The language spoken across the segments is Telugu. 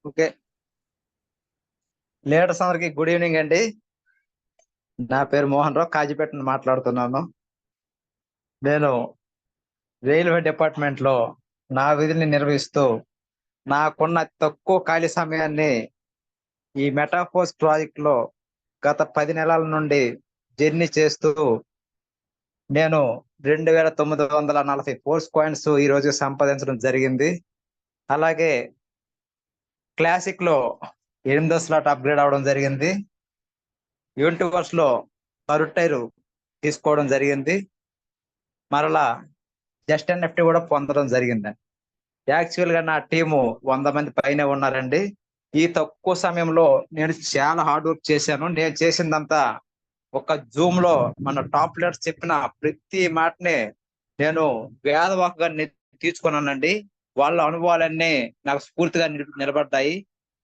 ఓకే. లీడర్స్ అందరికి గుడ్ ఈవినింగ్ అండి. నా పేరు మోహన్ రావు, కాజీపేట నుండి మాట్లాడుతున్నాను. నేను రైల్వే డిపార్ట్మెంట్ లో నా విధుల్ని నిర్వహిస్తూ నాకున్న అతి తక్కువ ఖాళీ సమయాన్ని ఈ మెటాఫోర్స్ ప్రాజెక్ట్ లో గత 10 నెలల నుండి జర్నీ చేస్తూ నేను 2,940 ఫోర్స్ కాయిన్స్ ఈ రోజు సంపాదించడం జరిగింది. అలాగే క్లాసిక్ లో 8వ స్లాట్ అప్గ్రేడ్ అవడం జరిగింది. యూనివర్స్ లో థర్డ్ టైర్ తీసుకోవడం జరిగింది. మరలా జస్ట్ ఎన్ఎఫ్టీ కూడా పొందడం జరిగిందండి. యాక్చువల్ గా నా టీము 100 మంది పైనే ఉన్నారండి. ఈ తక్కువ సమయంలో నేను చాలా హార్డ్ వర్క్ చేశాను. నేను చేసిందంతా ఒక జూమ్ లో మన టాప్ లీడర్స్ చెప్పిన ప్రతి మాటని నేను వేదవాకుగా తీసుకున్నానండి. వాళ్ళ అనుభవాలన్నీ నాకు స్ఫూర్తిగా నిలబడ్డాయి.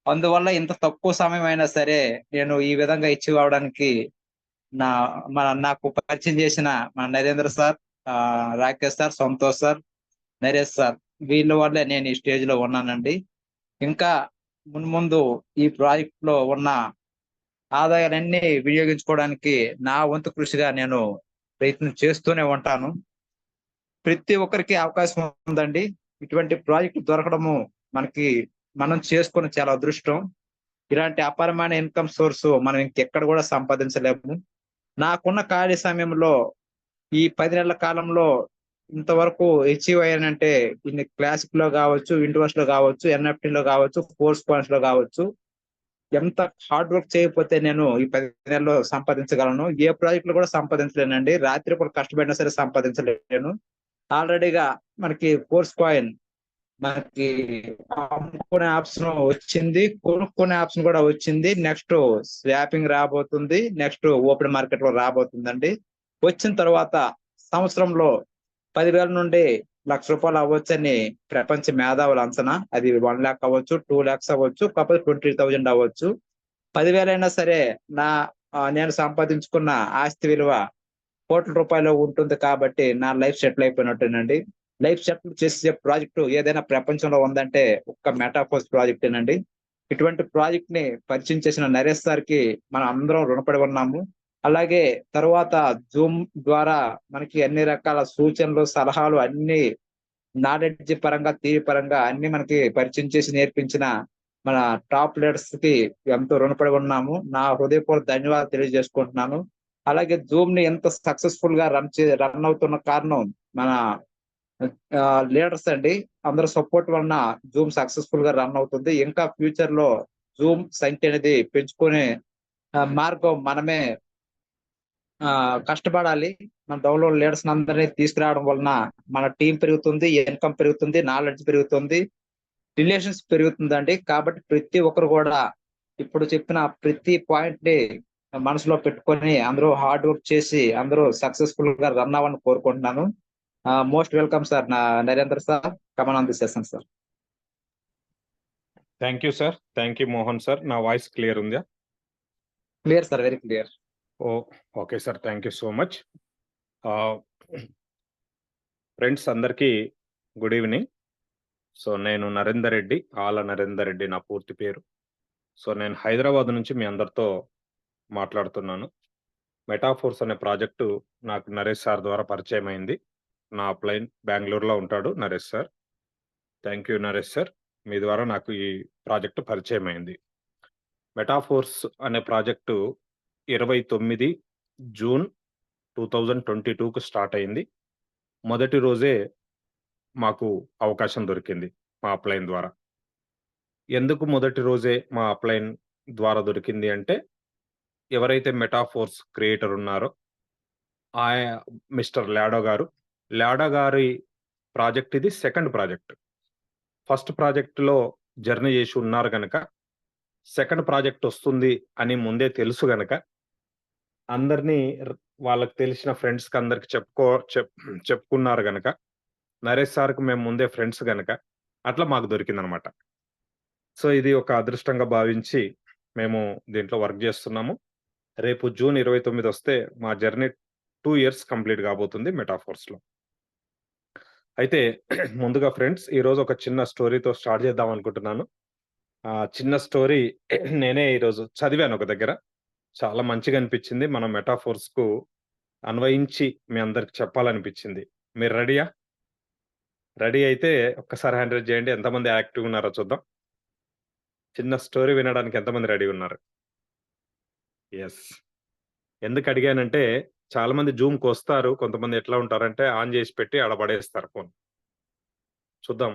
అందువల్ల ఇంత తక్కువ సమయం అయినా సరే నేను ఈ విధంగా అచీవ్ అవడానికి నాకు పరిచయం చేసిన మన Narendra sir, Rakesh sir, Santosh sir, Naresh sir, వీళ్ళ వల్లే నేను ఈ స్టేజ్ లో ఉన్నానండి. ఇంకా మున్ముందు ఈ ప్రాజెక్ట్ లో ఉన్న ఆదాయాలన్నీ వినియోగించుకోవడానికి నా వంతు కృషిగా నేను ప్రయత్నం చేస్తూనే ఉంటాను. ప్రతి ఒక్కరికి అవకాశం ఉందండి. ఇటువంటి ప్రాజెక్ట్ దొరకడము మనం చేసుకుని చాలా అదృష్టం. ఇలాంటి అపారమైన ఇన్కమ్ సోర్స్ మనం ఇంకెక్కడ కూడా సంపాదించలేము. నాకున్న ఖాళీ సమయంలో ఈ 10 నెలల కాలంలో ఇంతవరకు అచీవ్ అయ్యానంటే ఇన్ని క్లాసిక్ లో కావచ్చు, ఇంటర్వర్స్ లో కావచ్చు, ఎన్ఎఫ్టీ లో కావచ్చు, ఫోర్స్ పాయింట్స్ లో కావచ్చు. ఎంత హార్డ్ వర్క్ చేయకపోతే నేను ఈ 10 నెలల్లో సంపాదించగలను? ఏ ప్రాజెక్ట్ లో కూడా సంపాదించలేనండి. రాత్రి కూడా కష్టపడినా సరే సంపాదించలేను. ఆల్రెడీగా మనకి ఫోర్స్ కాయిన్ మనకి అమ్ముకునే ఆప్షన్ వచ్చింది, కొనుక్కునే ఆప్షన్ కూడా వచ్చింది. నెక్స్ట్ స్వాపింగ్ రాబోతుంది, నెక్స్ట్ ఓపెన్ మార్కెట్ లో రాబోతుందండి. వచ్చిన తర్వాత సంవత్సరంలో 10,000 నుండి ₹1,00,000 అవ్వచ్చని ప్రపంచ మేధావుల అంచనా. అది 1 lakh అవ్వచ్చు, 2 lakhs అవ్వచ్చు, కాకపోతే 20,000 అవ్వచ్చు. 10,000 అయినా సరే నేను సంపాదించుకున్న ఆస్తి విలువ ₹1,00,00,000 ఉంటుంది కాబట్టి నా లైఫ్ సెటిల్ అయిపోయినట్టేనండి. లైఫ్ సెటిల్ చేసే ప్రాజెక్టు ఏదైనా ప్రపంచంలో ఉందంటే ఒక్క మెటాఫోర్స్ ప్రాజెక్టేనండి. ఇటువంటి ప్రాజెక్ట్ ని పరిచయం చేసిన నరేష్ సార్కి మనం అందరం రుణపడి ఉన్నాము. అలాగే తర్వాత జూమ్ ద్వారా మనకి అన్ని రకాల సూచనలు, సలహాలు అన్ని నాలెడ్జ్ పరంగా, థియరీ పరంగా అన్ని మనకి పరిచయం చేసి నేర్పించిన మన టాప్ లీడర్స్ కి ఎంతో రుణపడి ఉన్నాము. నా హృదయపూర్వక ధన్యవాదాలు తెలియజేసుకుంటున్నాను. అలాగే జూమ్ ని ఎంత సక్సెస్ఫుల్ గా రన్ అవుతున్న కారణం మన లీడర్స్ అండి. అందరూ సపోర్ట్ వలన జూమ్ సక్సెస్ఫుల్ గా రన్ అవుతుంది. ఇంకా ఫ్యూచర్ లో జూమ్ సంఖ్య అనేది పెంచుకునే మార్గం మనమే కష్టపడాలి. మన డౌన్లోడ్ లీడర్స్ అందరినీ తీసుకురావడం వలన మన టీం పెరుగుతుంది, ఇన్కమ్ పెరుగుతుంది, నాలెడ్జ్ పెరుగుతుంది, రిలేషన్స్ పెరుగుతుందండి. కాబట్టి ప్రతి ఒక్కరు కూడా ఇప్పుడు చెప్పిన ప్రతి పాయింట్ ని మనసులో పెట్టుకొని అందరూ హార్డ్ వర్క్ చేసి అందరూ సక్సెస్ఫుల్ గా రన్ అవ్వాలని కోరుకుంటున్నాను. Most welcome sir, Narendra sir. Come on on the session sir. Thank you sir. Thank you Mohan sir. నా వాయిస్ క్లియర్ ఉందా? Clear sir, very clear. Okay sir, thank you so much. Friends అందరికీ గుడ్ ఈవినింగ్. సో నేను నరేందర్ రెడ్డి, ఆల నరేందర్ రెడ్డి నా పూర్తి పేరు. సో నేను హైదరాబాద్ నుంచి మీ అందరితో మాట్లాడుతున్నాను. మెటాఫోర్స్ అనే ప్రాజెక్టు నాకు నరేష్ సార్ ద్వారా పరిచయం అయింది. నా అప్లైన్ బెంగళూరులో ఉంటాడు Naresh sir. Thank you Naresh sir. మీ ద్వారా నాకు ఈ ప్రాజెక్టు పరిచయం అయింది. మెటాఫోర్స్ అనే ప్రాజెక్టు 29 జూన్ 2022కు స్టార్ట్ అయింది. మొదటి రోజే మాకు అవకాశం దొరికింది మా అప్లైన్ ద్వారా. ఎందుకు మొదటి రోజే మా అప్లైన్ ద్వారా దొరికింది అంటే, ఎవరైతే మెటాఫోర్స్ క్రియేటర్ ఉన్నారో మిస్టర్ లాడో గారు. లాడో గారి ప్రాజెక్ట్ ఇది సెకండ్ ప్రాజెక్ట్. ఫస్ట్ ప్రాజెక్ట్‌లో జర్నీ చేసి ఉన్నారు గనక, సెకండ్ ప్రాజెక్ట్ వస్తుంది అని ముందే తెలుసు గనక, అందరినీ వాళ్ళకి తెలిసిన ఫ్రెండ్స్‌కి అందరికి చెప్పుకున్నారు గనక, నరేష్ సార్‌కి మేము ముందే ఫ్రెండ్స్ గనక, అట్లా మాకు దొరికిందనమాట. సో ఇది ఒక అదృష్టంగా భావించి మేము దీంట్లో వర్క్ చేస్తున్నాము. రేపు జూన్ 29 వస్తే మా జర్నీ 2 ఇయర్స్ కంప్లీట్ కాబోతుంది మెటాఫోర్స్‌లో. అయితే ముందుగా ఫ్రెండ్స్ ఈరోజు ఒక చిన్న స్టోరీతో స్టార్ట్ చేద్దాం అనుకుంటున్నాను. చిన్న స్టోరీ నేనే ఈరోజు చదివాను ఒక దగ్గర. చాలా మంచిగా అనిపించింది. మన మెటాఫోర్స్‌కు అన్వయించి మీ అందరికి చెప్పాలనిపించింది. మీరు రెడీయా? రెడీ అయితే ఒక్కసారి హ్యాండ్ రైజ్ చేయండి. ఎంతమంది యాక్టివ్‌గా ఉన్నారో చూద్దాం. చిన్న స్టోరీ వినడానికి ఎంతమంది రెడీగా ఉన్నారు? యెస్. ఎందుకు అడిగానంటే చాలా మంది జూమ్‌కొస్తారు. కొంతమంది ఎట్లా ఉంటారంటే ఆన్ చేసి పెట్టి ఆడ పడేస్తారు ఫోన్. చూద్దాం.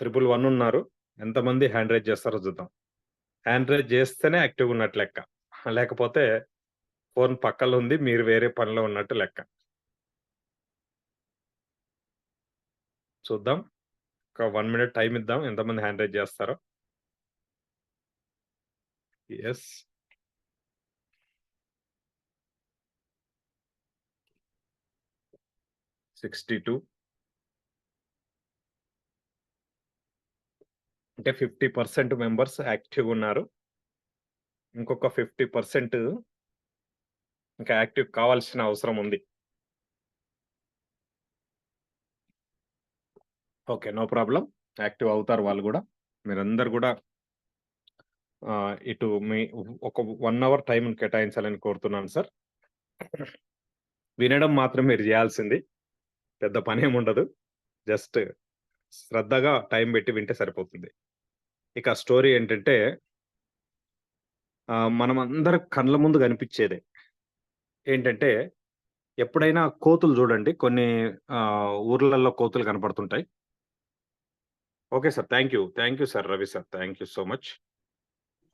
111 ఉన్నారు. ఎంతమంది హ్యాండ్ రైజ్ చేస్తారో చూద్దాం. హ్యాండ్ రైజ్ చేస్తేనే యాక్టివ్‌గా ఉన్నట్టు లెక్క. లేకపోతే ఫోన్ పక్కలో ఉంది. మీరు వేరే పనిలో ఉన్నట్టు లెక్క. చూద్దాం. ఒక 1 మినిట్ టైమ్ ఇద్దాం. ఎంతమంది హ్యాండ్ రైజ్ చేస్తారో. యెస్. - 62 అంటే 50% మెంబర్స్ యాక్టివ్‌గా ఉన్నారు. ఇంకొక 50% ఇంకా యాక్టివ్ కావాల్సిన అవసరం ఉంది. ఓకే. No problem. యాక్టివ్ అవుతారు వాళ్ళు గూడా. మీరందరూ గూడా ఇటు మీ ఒక 1 అవర్ టైమ్‌ని కేటాయించాలని కోరుతున్నాను సార్. వినడం మాత్రం మీరు జేయాల్సింది. పెద్ద పనేముండదు. జస్ట్ శ్రద్ధగా టైం బెట్టి వింటే సరిపోతుంది. ఇక స్టోరీ ఏంటంటే మనమందరం కండ్ల ముందు గనిపిచ్చేదే. ఏంటంటే ఎప్పుడైనా కోతులు జూడండి. కొన్ని ఊర్లలో కోతులు కనపడుతుంటాయి. Okay sir. Thank you. Thank you sir. Ravi sir. Thank you so much.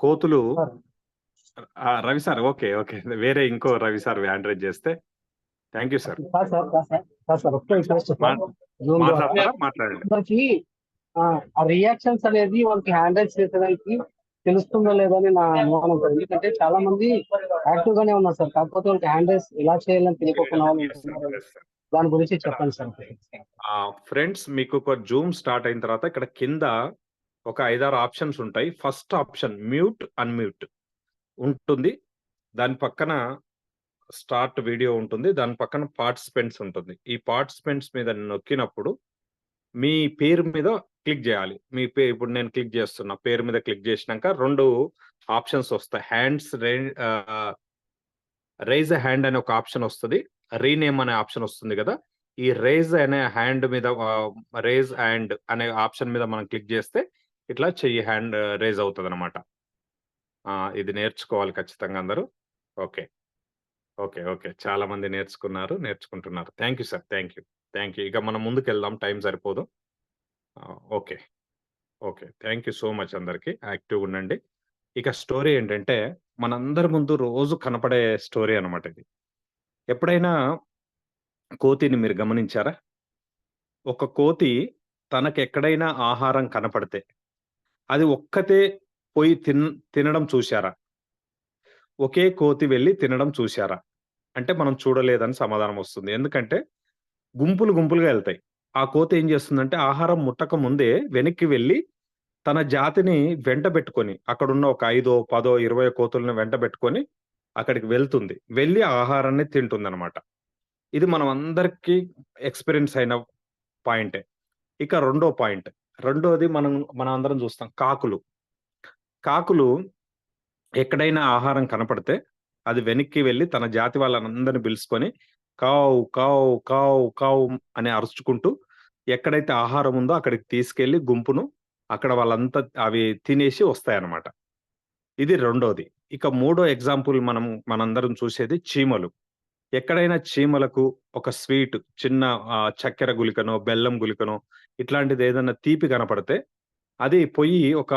కోతులు sir Ravi sir. Okay. Okay. వేరే ఇంకో రవి సార్ హ్యాండ్ రైజ్ జేస్తే థాంక్ యూ సార్. కాదు సార్ ఒక్క రిక్వెస్ట్ మా సార్ జూమ్ ద్వారా మాట్లాడతారా? మాట్లాడండి. అందరికి ఆ రియాక్షన్స్ అనేది వాళ్ళకి హ్యాండ్ రైజ్ చేసేదానికి తెలుస్తుందో లేదో అని నా అనుమానం సార్. ఎందుకంటే చాలా మంది యాక్టివ్ గానే ఉన్నారు సార్, కాకపోతే వాళ్ళకి హ్యాండ్ రైజ్ ఎలా చేయాలని తెలియకుండా వాళ్ళు యెస్ సార్. ఉన్నారు. Yes sir. దాని గురించి చెప్పండి సార్. ఫ్రెండ్స్ మీకు ఒక జూమ్ స్టార్ట్ అయిన తర్వాత ఇక్కడ కింద ఒక 5, 6 ఆప్షన్స్ ఉంటాయి. ఫస్ట్ ఆప్షన్ మ్యూట్, అన్‌మ్యూట్ ఉంటుంది. దాని పక్కన స్టార్ట్ వీడియో ఉంటుంది. దాని పక్కన పార్టిసిపెంట్స్ ఉంటుంది. ఈ పార్టిసిపెంట్స్ మీద నొక్కినప్పుడు మీ పేరు మీద క్లిక్ జేయాలి. ఇప్పుడు నేను క్లిక్ జేస్తున్నా. పేరు మీద క్లిక్ జేసినంక 2 ఆప్షన్స్ వస్తాయి. రైజ్ ఎ హ్యాండ్ అనే ఒక ఆప్షన్ వస్తది. రీనేమ్ అనే ఆప్షన్ వస్తుంది గదా! ఈ రైజ్ అనే హ్యాండ్ మీద రైజ్ హ్యాండ్ అనే ఆప్షన్ మీద మనం క్లిక్ జేస్తే ఇట్లా చెయ్యి హ్యాండ్ రైజ్ అవుతదనమాట. ఇది నేర్చుకోవాలి ఖచ్చితంగా అందరూ. ఓకే. ఓకే. ఓకే. చాలా మంది నేర్చుకుంటున్నారు. Thank you sir. Thank you. Thank you. ఇక మనం ముందుకెళ్దాం. టైం సరిపోదు. Okay. Okay. Thank you so much అందరికి. యాక్టివ్‌గా ఉండండి. ఇక స్టోరీ ఏంటంటే మనందరి ముందు రోజు కనపడే స్టోరీ అనమాట ఇది. ఎప్పుడైనా కోతిని మీరు గమనించారా? ఒక కోతి తనకెక్కడైనా ఆహారం కనపడితే అది ఒక్కతే పోయి తినడం చూశారా? ఒకే కోతి వెళ్లి తినడం చూశారా? అంటే మనం చూడలేదని సమాధానం వస్తుంది. ఎందుకంటే గుంపులుగా ఎళ్తాయి. ఆ కోతి ఏం చేస్తుందంటే ఆహారం ముట్టక ముందే వెనక్కి వెళ్లి తన జాతిని వెంటబెట్టుకొని అక్కడున్న ఒక 5, 10, 20 కోతులను వెంటబెట్టుకొని అక్కడికి వెళ్తుంది. వెళ్లి ఆ ఆహారాన్ని తింటుందనమాట. ఇది మనం అందరికీ ఎక్స్‌పీరియన్స్ అయిన పాయింటే. ఇక రెండో పాయింట్. రెండోది మనందరం చూస్తాం కాకులు. కాకులు ఎక్కడైనా ఆహారం కనపడితే అది వెనక్కి వెళ్లి తన జాతి వాళ్ళనందరిని పిలుసుకొని కావ్, కావ్, కావ్, కావ్ అని అరుచుకుంటూ ఎక్కడైతే ఆహారం ఉందో అక్కడికి తీసుకెళ్లి గుంపును అక్కడ వాళ్ళంతా అవి తినేసి వస్తాయన్నమాట. ఇది రెండోది. ఇక మూడో ఎగ్జాంపుల్ మనందరం చూసేది చీమలు. ఎక్కడైనా చీమలకు ఒక స్వీట్ చిన్న చక్కెర గుళికనో, బెల్లం గుళికనో ఇట్లాంటిది ఏదన్నా తీపి కనపడితే అది పొయ్యి ఒక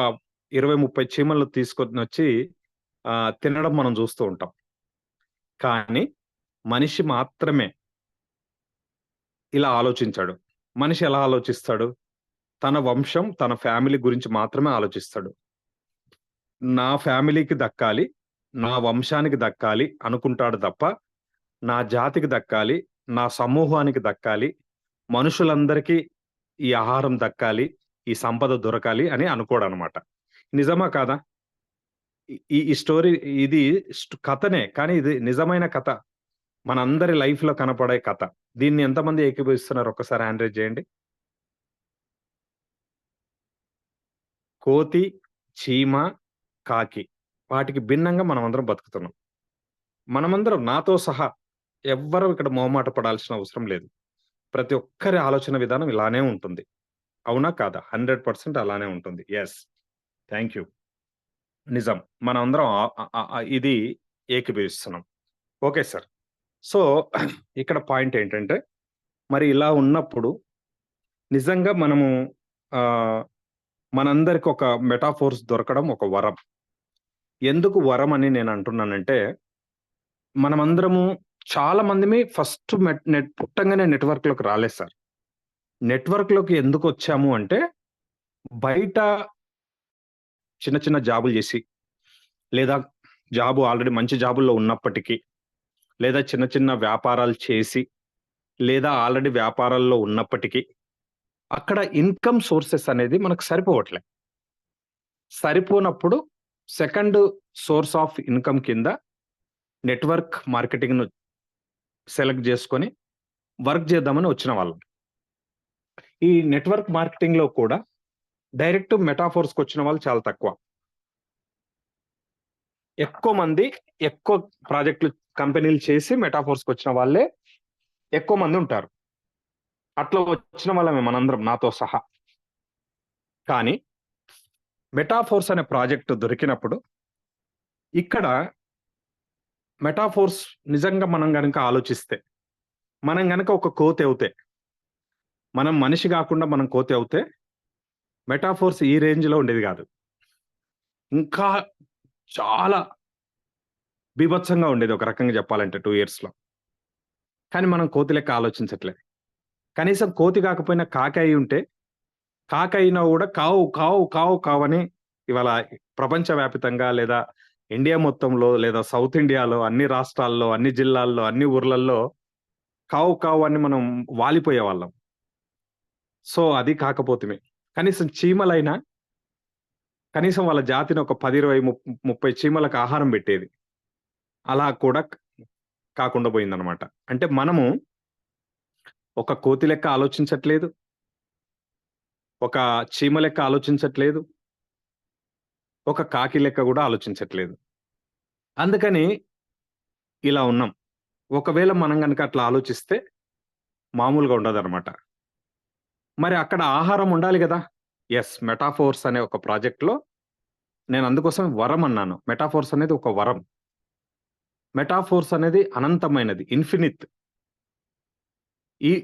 20, 30 చీమలను తీసుకొనొచ్చి తినడం మనం చూస్తూ ఉంటాం. కానీ మనిషి మాత్రమే ఇలా ఆలోచించాడు. మనిషి ఎలా ఆలోచిస్తాడు? తన వంశం, తన ఫ్యామిలీ గురించి మాత్రమే ఆలోచిస్తాడు. నా ఫ్యామిలీకి దక్కాలి, నా వంశానికి దక్కాలి అనుకుంటాడు తప్ప, నా జాతికి దక్కాలి, నా సమూహానికి దక్కాలి, మనుషులందరికీ ఈ ఆహారం దక్కాలి, ఈ సంపద దొరకాలి అని అనుకోడనమాట. నిజమా కాదా? ఈ స్టోరీ ఇది కథనే. కానీ ఇది నిజమైన కథ. మనందరి లైఫ్‌లో కనపడే కథ. దీన్ని ఎంతమంది ఏకీభవిస్తున్నారు ఒక్కసారి హ్యాండ్ రైజ్ చేయండి. కోతి చీమ, కాకి వాటికి భిన్నంగా మనమందరం బతుకుతున్నాం. మనమందరం నాతో సహా ఎవ్వరం ఇక్కడ మొహమాట పడాల్సిన అవసరం లేదు. ప్రతి ఒక్కరి ఆలోచన విధానం ఇలానే ఉంటుంది. అవునా కాదా? 100% అలానే ఉంటుంది. యెస్. Thank you. నిజం. మనమందరం ఇది ఏకీభవిస్తున్నాం. Okay sir. సో, ఇక్కడ పాయింట్ ఏంటంటే, మరి ఇలా ఉన్నప్పుడు నిజంగా మనము మనందరికి ఒక మెటాఫోర్స్ దొరకడం ఒక వరం. ఎందుకు వరం అని నేను అంటున్నానంటే, మనమందరము చాలా మందిమి ఫస్ట్ పుట్టంగానే నెట్వర్క్‌లోకి రాలేదు సార్. నెట్వర్క్‌లోకి ఎందుకొచ్చాము అంటే, బయట చిన్న చిన్న జాబులు చేసి, లేదా జాబు ఆల్రెడీ మంచి జాబుల్లో ఉన్నప్పటికీ, లేదా చిన్న చిన్న వ్యాపారాలు చేసి, లేదా ఆల్రెడీ వ్యాపారాల్లో ఉన్నప్పటికీ, అక్కడ ఇన్‌కమ్ సోర్సెస్ అనేది మనకు సరిపోవట్లే. సరిపోనప్పుడు సెకండ్ సోర్స్ ఆఫ్ ఇన్‌కమ్ కింద నెట్వర్క్ మార్కెటింగ్‌ను సెలెక్ట్ చేసుకొని వర్క్ చేద్దామని వచ్చిన వాళ్ళం. ఈ నెట్వర్క్ మార్కెటింగ్‌లో కూడా డైరెక్ట్ మెటాఫోర్స్‌కొచ్చిన వాళ్ళు చాలా తక్కువ. ఎక్కువ మంది ఎక్కువ ప్రాజెక్టులు కంపెనీలు చేసి మెటాఫోర్స్‌కొచ్చిన వాళ్ళే ఎక్కువ మంది ఉంటారు. అట్లా వచ్చిన వాళ్ళమే మనందరం నాతో సహా. కానీ మెటాఫోర్స్ అనే ప్రాజెక్ట్ దొరికినప్పుడు ఇక్కడ మెటాఫోర్స్ నిజంగా మనం గనక ఆలోచిస్తే, మనం గనక ఒక కోతి అవుతే, మనం మనిషి కాకుండా మనం కోతి అవుతే మెటాఫోర్స్ ఈ రేంజ్‌లో ఉండేది కాదు. ఇంకా చాలా బీభత్సంగా ఉండేది ఒక రకంగా చెప్పాలంటే 2 ఇయర్స్‌లో. కానీ మనం కోతి లెక్క ఆలోచించట్లే. కనీసం కోతి కాకపోయినా కాకి అయి ఉంటే, కాకి అయినా కూడా కావు, కావు, కావు, కావని ఇవాళ ప్రపంచవ్యాపితంగా లేదా ఇండియా మొత్తంలో లేదా సౌత్ ఇండియాలో అన్ని రాష్ట్రాల్లో, అన్ని జిల్లాల్లో, అన్ని ఊర్లల్లో కావు, కావు అని మనం వాలిపోయేవాళ్ళం. సో, అది కాకపోతిమి. కనీసం చీమలైనా కనీసం వాళ్ళ జాతిని ఒక 10, 20, 30 చీమలకు ఆహారం పెట్టేది. అలా కూడా కాకుండా పోయిందనమాట. అంటే మనము ఒక కోతి లెక్క ఆలోచించట్లేదు. ఒక చీమ లెక్క ఆలోచించట్లేదు. ఒక కాకి లెక్క గూడా ఆలోచించట్లేదు. అందుకని ఇలా ఉన్నాం. ఒకవేళ మనం గనక అట్లా ఆలోచిస్తే మామూలుగా ఉండదనమాట. మరి అక్కడ ఆహారం ఉండాలి గదా! యెస్. మెటాఫోర్స్ అనే ఒక ప్రాజెక్ట్‌లో నేను అందుకోసం వరం అన్నాను. మెటాఫోర్స్ అనేది ఒక వరం. మెటాఫోర్స్ అనేది అనంతమైనది. ఇన్ఫినిట్.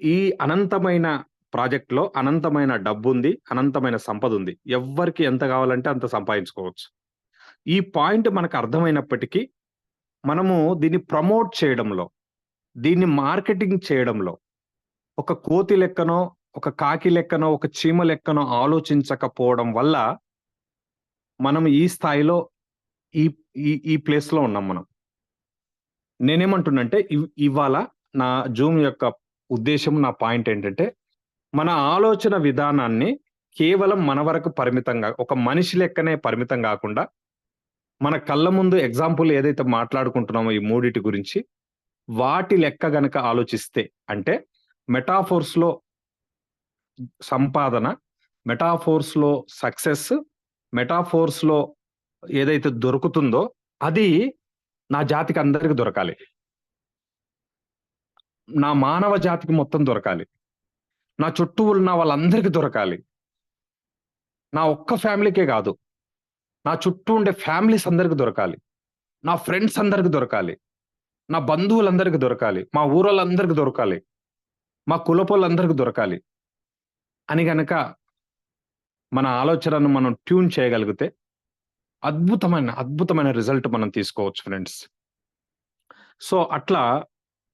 ఈ అనంతమైన ప్రాజెక్ట్‌లో అనంతమైన డబ్బుంది. అనంతమైన సంపదుంది. ఎవ్వరికి ఎంత కావాలంటే అంత సంపాదించుకోవచ్చు. ఈ పాయింట్ మనకు అర్థమైనప్పటికీ, మనము దీన్ని ప్రమోట్ చేయడంలో, దీన్ని మార్కెటింగ్ చేయడంలో, ఒక కోతి లెక్కనో, ఒక కాకి లెక్కనో, ఒక చీమ లెక్కనో ఆలోచించకపోవడం వల్ల, మనం ఈ స్థాయిలో ఈ ఈ ఈ ప్లేస్‌లో ఉన్నాం మనం. నేనేమంటున్నంటే ఇవాళ నా జూమ్ యొక్క ఉద్దేశ్యం, నా పాయింట్ ఏంటంటే, మన ఆలోచన విధానాన్ని కేవలం మన వరకు పరిమితంగా, ఒక మనిషి లెక్కనే పరిమితం గాకుండా, మన కళ్ళ ముందు ఎగ్జాంపుల్ ఏదైతే మాట్లాడుకుంటున్నామో ఈ మూడిటి గురించి, వాటి లెక్క గనక ఆలోచిస్తే, అంటే మెటాఫోర్స్‌లో సంపాదన, మెటాఫోర్స్‌లో సక్సెస్, మెటాఫోర్స్‌లో ఏదైతే దొరుకుతుందో, అది నా జాతికి అందరికి దొరకాలి. నా మానవ జాతికి మొత్తం దొరకాలి. నా చుట్టూ ఉన్న వాళ్ళందరికీ దొరకాలి. నా ఒక్క ఫ్యామిలీకే గాదు. నా చుట్టూ ఉండే ఫ్యామిలీస్ అందరికి దొరకాలి. నా ఫ్రెండ్స్ అందరికి దొరకాలి. నా బంధువులందరికి దొరకాలి. మా ఊరోళ్ళందరికి దొరకాలి. మా కులపోళ్ళందరికి దొరకాలి. అని గనక మన ఆలోచనను మనం ట్యూన్ చేయగలిగితే అద్భుతమైన రిజల్ట్ మనం తీసుకోవచ్చు ఫ్రెండ్స్. సో, అట్లా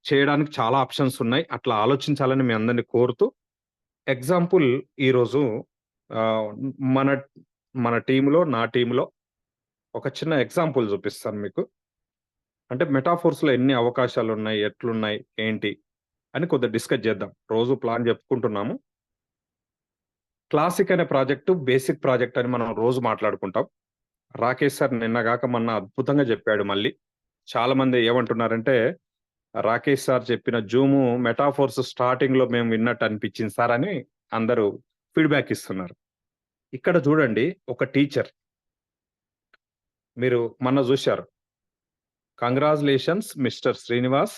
చేయడానికి చాలా ఆప్షన్స్ ఉన్నాయి. అట్లా ఆలోచించాలని మీ అందరిని కోరుతూ, ఎగ్జాంపుల్ ఈరోజు ఆహ్, మన మన టీమ్‌లో, నా టీమ్‌లో ఒక చిన్న ఎగ్జాంపుల్ చూపిస్తాను మీకు. అంటే మెటాఫోర్స్‌లో ఎన్ని అవకాశాలున్నాయి, ఎట్లున్నాయి, ఏంటి అని కొద్దిగా డిస్కస్ చేద్దాం. రోజు ప్లాన్ చెప్పుకుంటున్నాము. క్లాసిక్ అనే ప్రాజెక్ట్, బేసిక్ ప్రాజెక్ట్ అని మనం రోజు మాట్లాడుకుంటాం. రాకేష్ సార్ నిన్న గాక మొన్న అద్భుతంగా చెప్పాడు మళ్ళీ. చాలా మంది ఏమంటున్నారంటే, రాకేష్ సార్ చెప్పిన జూము మెటాఫోర్స్ స్టార్టింగ్‌లో మేము విన్నట్టు అనిపించింది సార్ అని అందరూ ఫీడ్‌బ్యాక్ ఇస్తున్నారు. ఇక్కడ చూడండి, ఒక టీచర్ మీరు మొన్న చూశారు. Congratulations mister Srinivas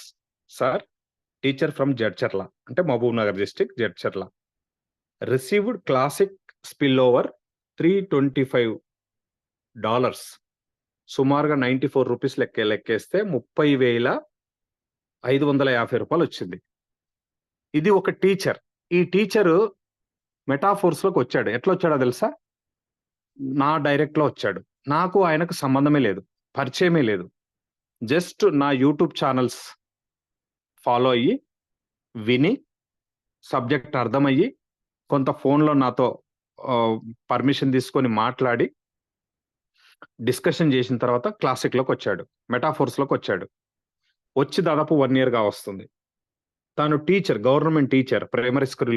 sir, teacher from Jadcherla, అంటే Mahabubnagar district Jadcherla. Received classic spill over $325, సుమారుగా 94 రూపీస్ లెక్కేస్తే 30,550 వచ్చింది. ఇది ఒక టీచర్. ఈ టీచరు మెటాఫోర్స్ లోకి వచ్చాడు. ఎట్లా వచ్చాడో తెలుసా? నా డైరెక్ట్ లో వచ్చాడు. నాకు ఆయనకు సంబంధమే లేదు, పరిచయమే లేదు. జస్ట్ నా యూట్యూబ్ ఛానల్స్ ఫాలో అయ్యి, విని, సబ్జెక్ట్ అర్థమయ్యి, కొంత ఫోన్లో నాతో పర్మిషన్ తీసుకొని మాట్లాడి డిస్కషన్ చేసిన తర్వాత క్లాసిక్ లోకి వచ్చాడు, మెటాఫోర్స్ లోకి వచ్చాడు. వచ్చి దాదాపు 1 year గా వస్తుంది. తాను teacher, government teacher, primary school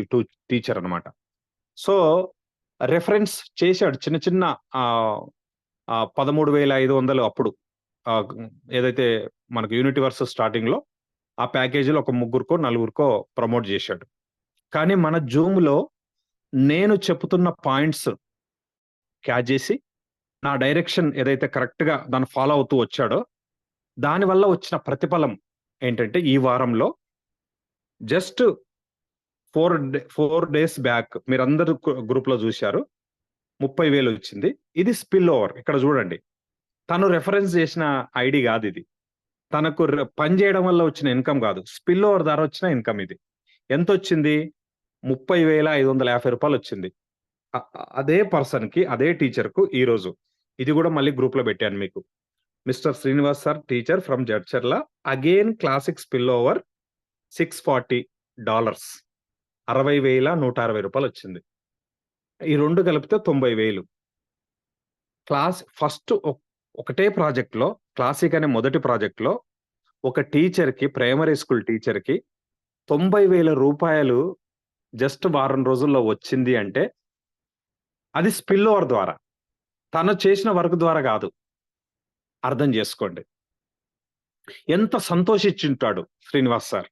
teacher అనమాట. సో రెఫరెన్స్ చేశాడు చిన్న చిన్న 13,500 అప్పుడు ఏదైతే మనకు యూనివర్స్ స్టార్టింగ్ లో ఆ ప్యాకేజీలో ఒక 3 4 ప్రమోట్ చేశాడు. కానీ మన జూమ్ లో నేను చెప్తున్న పాయింట్స్ క్యాచ్ చేసి నా డైరెక్షన్ ఏదైతే కరెక్ట్ గా దాన్ని ఫాలో అవుతూ వచ్చాడో దానివల్ల వచ్చిన ప్రతిఫలం ఏంటంటే, ఈ వారంలో జస్ట్ 4 days బ్యాక్ మీరందరూ గ్రూప్ లో చూశారు, 30,000 వచ్చింది. ఇది స్పిల్ ఓవర్. ఇక్కడ చూడండి, తను రెఫరెన్స్ చేసిన ఐడి కాదు ఇది. తనకు పని చేయడం వల్ల వచ్చిన ఇన్కమ్ కాదు, స్పిల్ ఓవర్ ద్వారా వచ్చిన ఇన్కమ్ ఇది. ఎంత వచ్చింది? 30,550 వచ్చింది. అదే పర్సన్ కి, అదే టీచర్ కు ఈ రోజు ఇది కూడా మళ్ళీ గ్రూప్ లో పెట్టాను మీకు. Mister Srinivas sir, teacher from Jadcherla, again classic spill over $640, 60,160 వచ్చింది. ఈ రెండు కలిపితే 90,000. క్లాస్ ఫస్ట్ ఒకటే ప్రాజెక్ట్ లో, క్లాసిక్ అనే మొదటి ప్రాజెక్ట్ లో ఒక టీచర్ కి, ప్రైమరీ స్కూల్ టీచర్ కి 90,000 రూపాయలు జస్ట్ వారం రోజుల్లో వచ్చింది అంటే అది స్పిల్ ఓవర్ ద్వారా, తను చేసిన వర్క్ ద్వారా కాదు. అర్థం చేసుకోండి. ఎంత సంతోషించుంటాడు శ్రీనివాస్ సార్,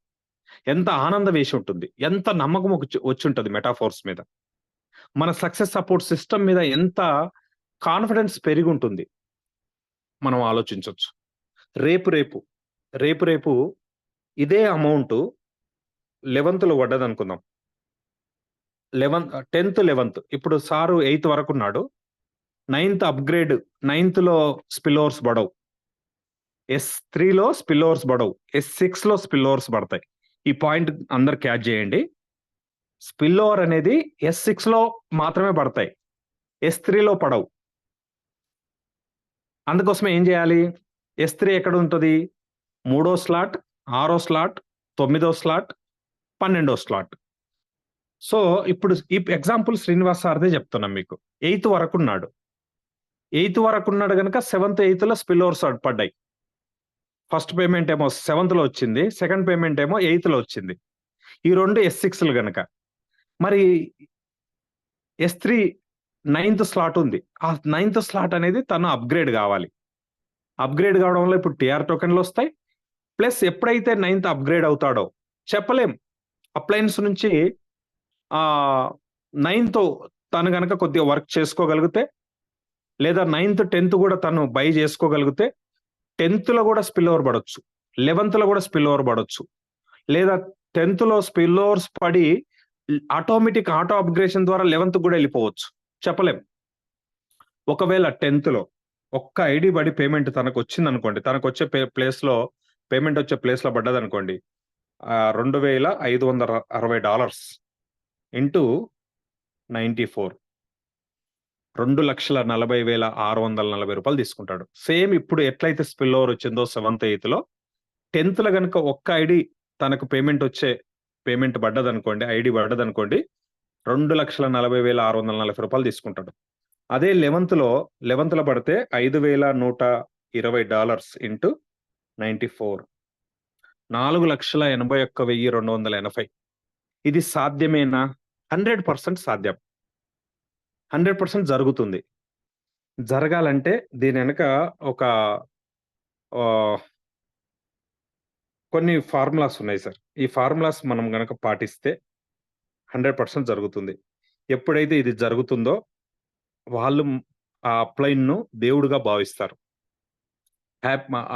ఎంత ఆనందం వేసి ఉంటుంది, ఎంత నమ్మకం వచ్చి ఉంటుంది మెటాఫోర్స్ మీద, మన సక్సెస్ సపోర్ట్ సిస్టమ్ మీద ఎంత కాన్ఫిడెన్స్ పెరిగి ఉంటుంది మనం ఆలోచించవచ్చు. రేపు ఇదే అమౌంట్ 11th లో పడ్డది అనుకుందాం. 10th 11th, ఇప్పుడు సారు 8th వరకు ఉన్నాడు. 9th అప్గ్రేడ్, 9th లో స్పిల్ ఓవర్స్ పడవు, S3 లో స్పిల్ ఓవర్స్ పడవు, S6 లో స్పిల్ ఓవర్స్ పడతాయి. ఈ పాయింట్ అందరు క్యాచ్ చేయండి. స్పిల్ ఓవర్ అనేది S6 లో మాత్రమే పడతాయి, S3 లో పడవు. అందుకోసమే ఏం చేయాలి? S3 ఎక్కడ ఉంటుంది? 3వ స్లాట్, 6వ స్లాట్, 9వ స్లాట్, 12వ స్లాట్. సో ఇప్పుడు ఈ ఎగ్జాంపుల్ శ్రీనివాస్ సార్దే చెప్తున్నాం మీకు. 8th వరకు ఉన్నాడు. 8th వరకు ఉన్నాడు కనుక 7th 8th లో స్పిల్ ఓవర్స్ పడ్డాయి. ఫస్ట్ పేమెంట్ ఏమో 7th లో వచ్చింది, సెకండ్ పేమెంట్ ఏమో 8th లో వచ్చింది. ఈ రెండు S6లు కనుక, మరి S3 9th స్లాట్ ఉంది. ఆ 9th స్లాట్ అనేది తను అప్గ్రేడ్ కావాలి. అప్గ్రేడ్ కావడం వల్ల ఇప్పుడు TR టోకెన్లు వస్తాయి. ప్లస్ ఎప్పుడైతే 9th అప్గ్రేడ్ అవుతాడో చెప్పలేం, అప్లయన్స్ నుంచి 9th తను కనుక కొద్దిగా వర్క్ చేసుకోగలిగితే, లేదా 9th 10th కూడా తను బై చేసుకోగలిగితే 10th లో కూడా స్పిల్ ఓవర్ పడవచ్చు, 11th లో కూడా స్పిల్ ఓవర్ పడవచ్చు, లేదా 10th లో స్పిల్ ఓవర్స్ పడి ఆటోమేటిక్ ఆటో అప్గ్రేషన్ ద్వారా 11th కూడా వెళ్ళిపోవచ్చు, చెప్పలేం. ఒకవేళ 10th లో ఒక్క ఐడి పడి పేమెంట్ తనకు వచ్చింది అనుకోండి, తనకు వచ్చే ప్లేస్ లో పేమెంట్ వచ్చే ప్లేస్ లో పడ్డది అనుకోండి, $2,560 ఇంటూ 94, 2,40,640 తీసుకుంటాడు. సేమ్ ఇప్పుడు ఎట్లయితే స్పిల్ ఓవర్ వచ్చిందో 7th 8th లో, 10th లో కనుక ఒక్క ఐడి తనకు పేమెంట్ పడ్డదనుకోండి, ఐడి పడ్డదనుకోండి, 2,40,640 తీసుకుంటాడు. అదే 11th లో పడితే $5,120 ఇంటూ 94, 4,81,280. ఇది సాధ్యమేనా? 100% సాధ్యం, 100% జరుగుతుంది. జరగాలంటే దీని వెనక ఒక కొన్ని ఫార్ములాస్ ఉన్నాయి సార్. ఈ ఫార్ములాస్ మనం గనక పాటిస్తే 100% జరుగుతుంది. ఎప్పుడైతే ఇది జరుగుతుందో వాళ్ళు ఆ అప్లైన్ ను దేవుడుగా భావిస్తారు. ఆ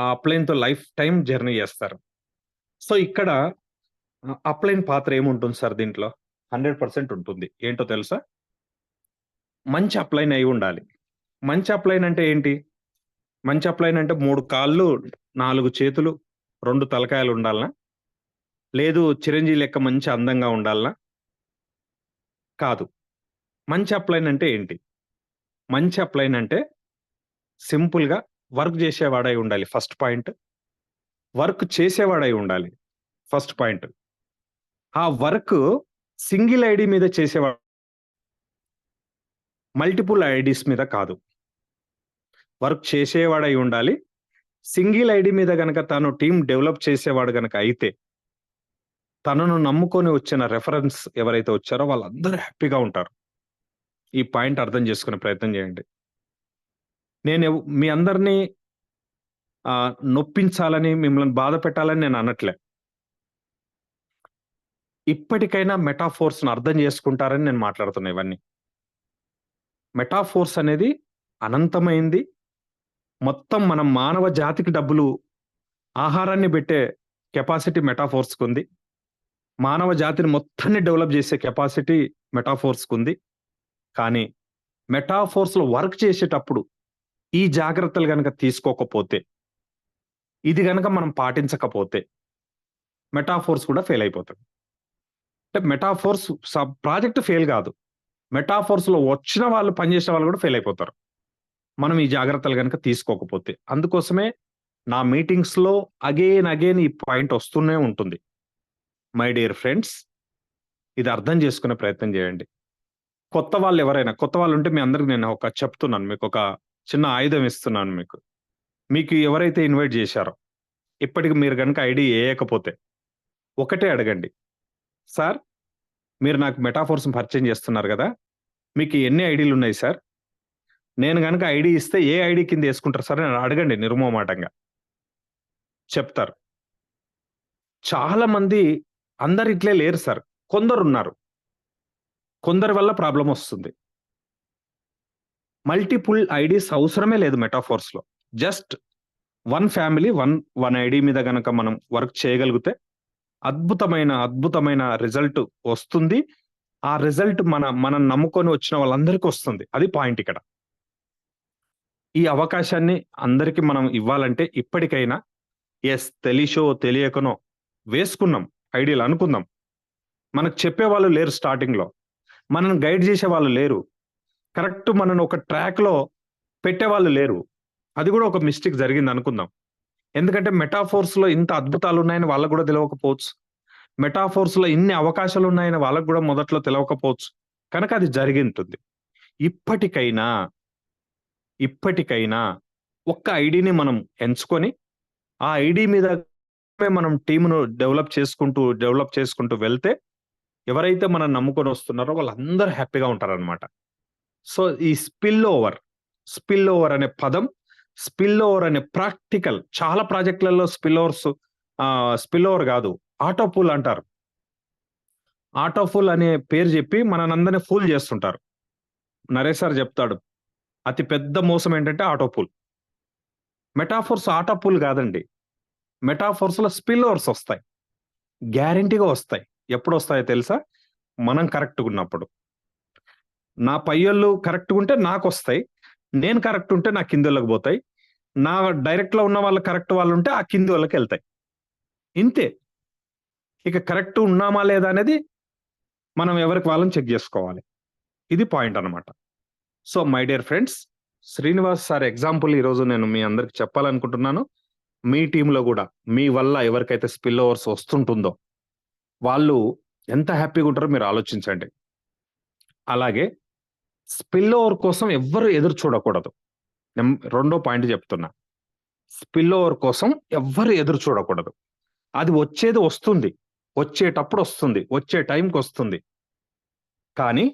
అప్లైన్తో లైఫ్ టైం జర్నీ చేస్తారు. సో ఇక్కడ అప్లైన్ పాత్ర ఏముంటుంది సార్ దీంట్లో? 100% ఉంటుంది. ఏంటో తెలుసా? మంచి అప్లైన్ అయి ఉండాలి. మంచి అప్లైన్ అంటే ఏంటి? మంచి అప్లైన్ అంటే 3 కాళ్ళు, 4 చేతులు, 2 తలకాయలు ఉండాలనా? లేదు చిరంజీవి లెక్క మంచి అందంగా ఉండాలనా? కాదు. మంచి అప్లైన్ అంటే ఏంటి? మంచి అప్లైన్ అంటే సింపుల్‌గా వర్క్ చేసేవాడై ఉండాలి ఫస్ట్ పాయింట్. వర్క్ చేసేవాడై ఉండాలి ఫస్ట్ పాయింట్. ఆ వర్క్ సింగిల్ ఐడీ మీద చేసేవాడు, మల్టిపుల్ ఐడీస్ మీద కాదు. వర్క్ చేసేవాడై ఉండాలి. సింగిల్ ఐడీ మీద గనక తను టీమ్ డెవలప్ చేసేవాడు గనక అయితే, తనను నమ్ముకొని వచ్చిన రెఫరెన్స్ ఎవరైతే వచ్చారో వాళ్ళందరూ హ్యాపీగా ఉంటారు. ఈ పాయింట్ అర్థం చేసుకునే ప్రయత్నం చేయండి. మీ అందరినీ నొప్పించాలని, మిమ్మల్ని బాధ పెట్టాలని నేను అనట్లే. ఇప్పటికైనా మెటాఫోర్స్‌ని అర్థం చేసుకుంటారని నేను మాట్లాడుతున్నా ఇవన్నీ. మెటాఫోర్స్ అనేది అనంతమైంది. మొత్తం మన మానవ జాతికి ఆహారాన్ని పెట్టే కెపాసిటీ మెటాఫోర్స్‌కుంది. మానవ జాతిని మొత్తాన్ని డెవలప్ చేసే కెపాసిటీ మెటాఫోర్స్‌కుంది. కానీ మెటాఫోర్స్‌లో వర్క్ చేసేటప్పుడు ఈ జాగ్రత్తలు గనక తీసుకోకపోతే, ఇది గనక మనం పాటించకపోతే మెటాఫోర్స్ కూడా ఫెయిల్ అయిపోతది. అంటే మెటాఫోర్స్ ప్రాజెక్ట్ ఫెయిల్ కాదు. మెటాఫోర్స్‌లో వచ్చిన వాళ్ళు, పనిచేసిన వాళ్ళు కూడా ఫెయిల్ అయిపోతారు. మనం ఈ జాగ్రత్తలు గనక తీసుకోకపోతే. అందుకోసమే నా మీటింగ్స్‌లో అగైన్ ఈ పాయింట్ వస్తూనే ఉంటుంది. మై డియర్ ఫ్రెండ్స్, ఇది అర్థం చేసుకునే ప్రయత్నం చేయండి. కొత్త వాళ్ళుంటే మీ అందరికి నేను చెప్తున్నాను. మీకొక చిన్న ఆయుధం ఇస్తున్నాను మీకు. మీకు ఎవరైతే ఇన్వైట్ చేశారో, ఇప్పటికి మీరు గనక ఐడీ ఏయకపోతే ఒకటే అడగండి. సార్, మీరు నాకు మెటాఫోర్స్‌ని పరిచయం చేస్తున్నారు గదా! మీకు ఎన్ని ఐడీలున్నాయి సార్? నేను గనక ఐడీ ఇస్తే ఏ ఐడీ కింద యేసుకుంటారు సార్ అని అడగండి నిర్మోహమాటంగా. చెప్తారు. చాలా మంది అందరు ఇట్లే లేరు సార్. కొందరున్నారు. కొందరి వల్ల ప్రాబ్లమ్ వస్తుంది. మల్టిపుల్ ఐడీస్ అవసరమే లేదు మెటాఫోర్స్‌లో. Just one family, one ID మీద గనక మనం వర్క్ చేయగలిగితే అద్భుతమైన రిజల్ట్ వస్తుంది. ఆ రిజల్ట్ మనం నమ్ముకొని వచ్చిన వాళ్ళందరికీ వస్తుంది. అది పాయింట్ ఇక్కడ. ఈ అవకాశాన్ని అందరికి మనం ఇవ్వాలంటే ఇప్పటికైనా తెలిసో తెలియకనో వేసుకున్నాం ఐడీలు అనుకుందాం. మనకు చెప్పేవాళ్ళు లేరు స్టార్టింగ్‌లో. మనల్ని గైడ్ చేసేవాళ్ళు లేరు. కరెక్ట్ మనల్ని ఒక ట్రాక్‌లో పెట్టేవాళ్ళు లేరు. అది కూడా ఒక మిస్టేక్ జరిగింది అనుకుందాం. ఎందుకంటే మెటాఫోర్స్‌లో ఇంత అద్భుతాలు ఉన్నాయని వాళ్ళకి కూడా తెలవకపోవచ్చు. మెటాఫోర్స్‌లో ఇన్ని అవకాశాలు ఉన్నాయని వాళ్ళకి కూడా మొదట్లో తెలవకపోవచ్చు. కనుక అది జరిగింటుంది. ఇప్పటికైనా ఒక్క ఐడీని మనం ఎంచుకొని, ఆ ఐడీ మీద మనం టీమ్‌ను డెవలప్ చేసుకుంటూ వెళ్తే, ఎవరైతే మనం నమ్ముకొని వస్తున్నారో వాళ్ళందరూ హ్యాపీగా ఉంటారనమాట. సో, ఈ స్పిల్ ఓవర్ అనే పదం, స్పిల్ ఓవర్ అనే ప్రాక్టికల్ చాలా ప్రాజెక్టులలో స్పిల్ ఓవర్ కాదు, ఆటో పూల్ అంటారు. ఆటో ఫూల్ అనే పేరు చెప్పి మననందరిని ఫూల్ చేస్తుంటారు. నరేష్ సార్ చెప్తాడు. అతి పెద్ద మోసం ఏంటంటే auto pool. Metaphors auto pool కాదండి. మెటాఫోర్స్‌లో స్పిల్ ఓవర్స్ వస్తాయి. గ్యారంటీగా వస్తాయి. ఎప్పుడొస్తాయో తెలుసా? మనం కరెక్ట్‌గా ఉన్నప్పుడు. నా పయ్యోళ్ళు కరెక్ట్‌గా ఉంటే నాకొస్తాయి. నేను కరెక్ట్ ఉంటే నా కిందోళ్ళకి పోతాయి. నా డైరెక్ట్‌లో ఉన్న వాళ్ళు కరెక్ట్ వాళ్ళుంటే ఆ కింది వాళ్ళకెళ్తాయి. ఇంతే. ఇక కరెక్ట్ ఉన్నామా లేదా అనేది మనం ఎవరికి వాళ్ళని చెక్ చేసుకోవాలి. ఇది పాయింట్ అన్నమాట. So, my dear friends, Srinivas sir example ఈరోజు నేను మీ అందరికి చెప్పాలనుకుంటున్నాను. మీ టీమ్‌లో గూడా మీ వల్ల ఎవరికైతే స్పిల్ ఓవర్స్ వస్తుంటుందో, వాళ్ళు ఎంత హ్యాపీగా ఉంటారో మీరు ఆలోచించండి. అలాగే స్పిల్ ఓవర్ కోసం ఎవ్వరు ఎదురు చూడకూడదు. రెండో పాయింట్ చెప్తున్నా. స్పిల్ ఓవర్ కోసం ఎవ్వరు ఎదురు చూడకూడదు. అది వచ్చేది వస్తుంది. వచ్చేటప్పుడు వస్తుంది. వచ్చే టైంకొస్తుంది. కానీ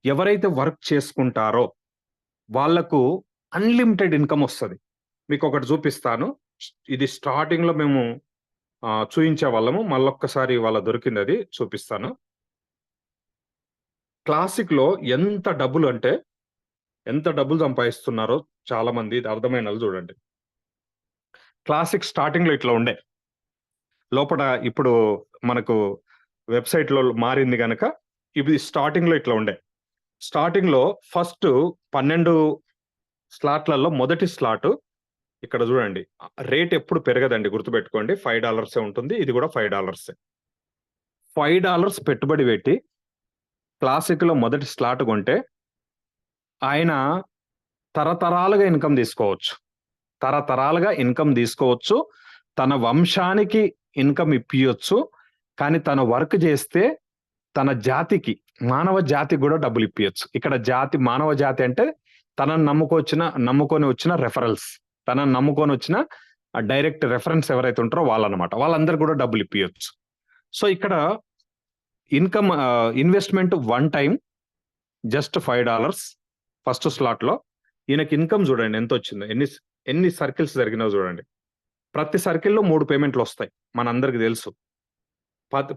ఎవరైతే వర్క్ చేసుకుంటారో వాళ్ళకు అన్‌లిమిటెడ్ ఇన్‌కమ్ వస్తది. మీకొకటి చూపిస్తాను. ఇది స్టార్టింగ్‌లో మేము చూయించేవాళ్ళము. మళ్ళొక్కసారి ఇవాళ దొరికిందది చూపిస్తాను. క్లాసిక్‌లో ఎంత డబ్బులు సంపాదిస్తున్నారో చాలా మంది ఇది అర్థమైనోళ్ళు చూడండి. క్లాసిక్ స్టార్టింగ్ లో ఇట్లా ఉండే, లోపల ఇప్పుడు మనకు వెబ్సైట్ లో మారింది కనుక ఇది స్టార్టింగ్ లో ఇట్లా ఉండే. స్టార్టింగ్ లో ఫస్ట్ 12 స్లాట్లలో మొదటి స్లాట్ ఇక్కడ చూడండి, రేట్ ఎప్పుడు పెరగదండి, గుర్తుపెట్టుకోండి. $5 ఉంటుంది, ఇది కూడా $5. $5 పెట్టుబడి పెట్టి క్లాసిక్ లో మొదటి స్లాట్ కొంటే ఆయన తరతరాలుగా ఇన్కమ్ తీసుకోవచ్చు, తరతరాలుగా ఇన్కమ్ తీసుకోవచ్చు, తన వంశానికి ఇన్కమ్ ఇప్పియొచ్చు. కానీ తన వర్క్ చేస్తే తన జాతికి, మానవ జాతికి కూడా డబ్బులు ఇప్పియొచ్చు. ఇక్కడ జాతి, మానవ జాతి అంటే తనను నమ్ముకొని వచ్చిన రెఫరల్స్, తనను నమ్ముకొని వచ్చిన డైరెక్ట్ రెఫరెన్స్ ఎవరైతే ఉంటారో వాళ్ళనమాట, వాళ్ళందరూ కూడా డబ్బులు ఇప్పియొచ్చు. సో ఇక్కడ income investment 1 time just $5 first slot లో. ఈయనకి ఇన్కమ్ చూడండి ఎంత వచ్చిందో, ఎన్ని సర్కిల్స్ జరిగినాయో చూడండి. ప్రతి సర్కిల్లో 3 పేమెంట్లు వస్తాయి, మనందరికి తెలుసు.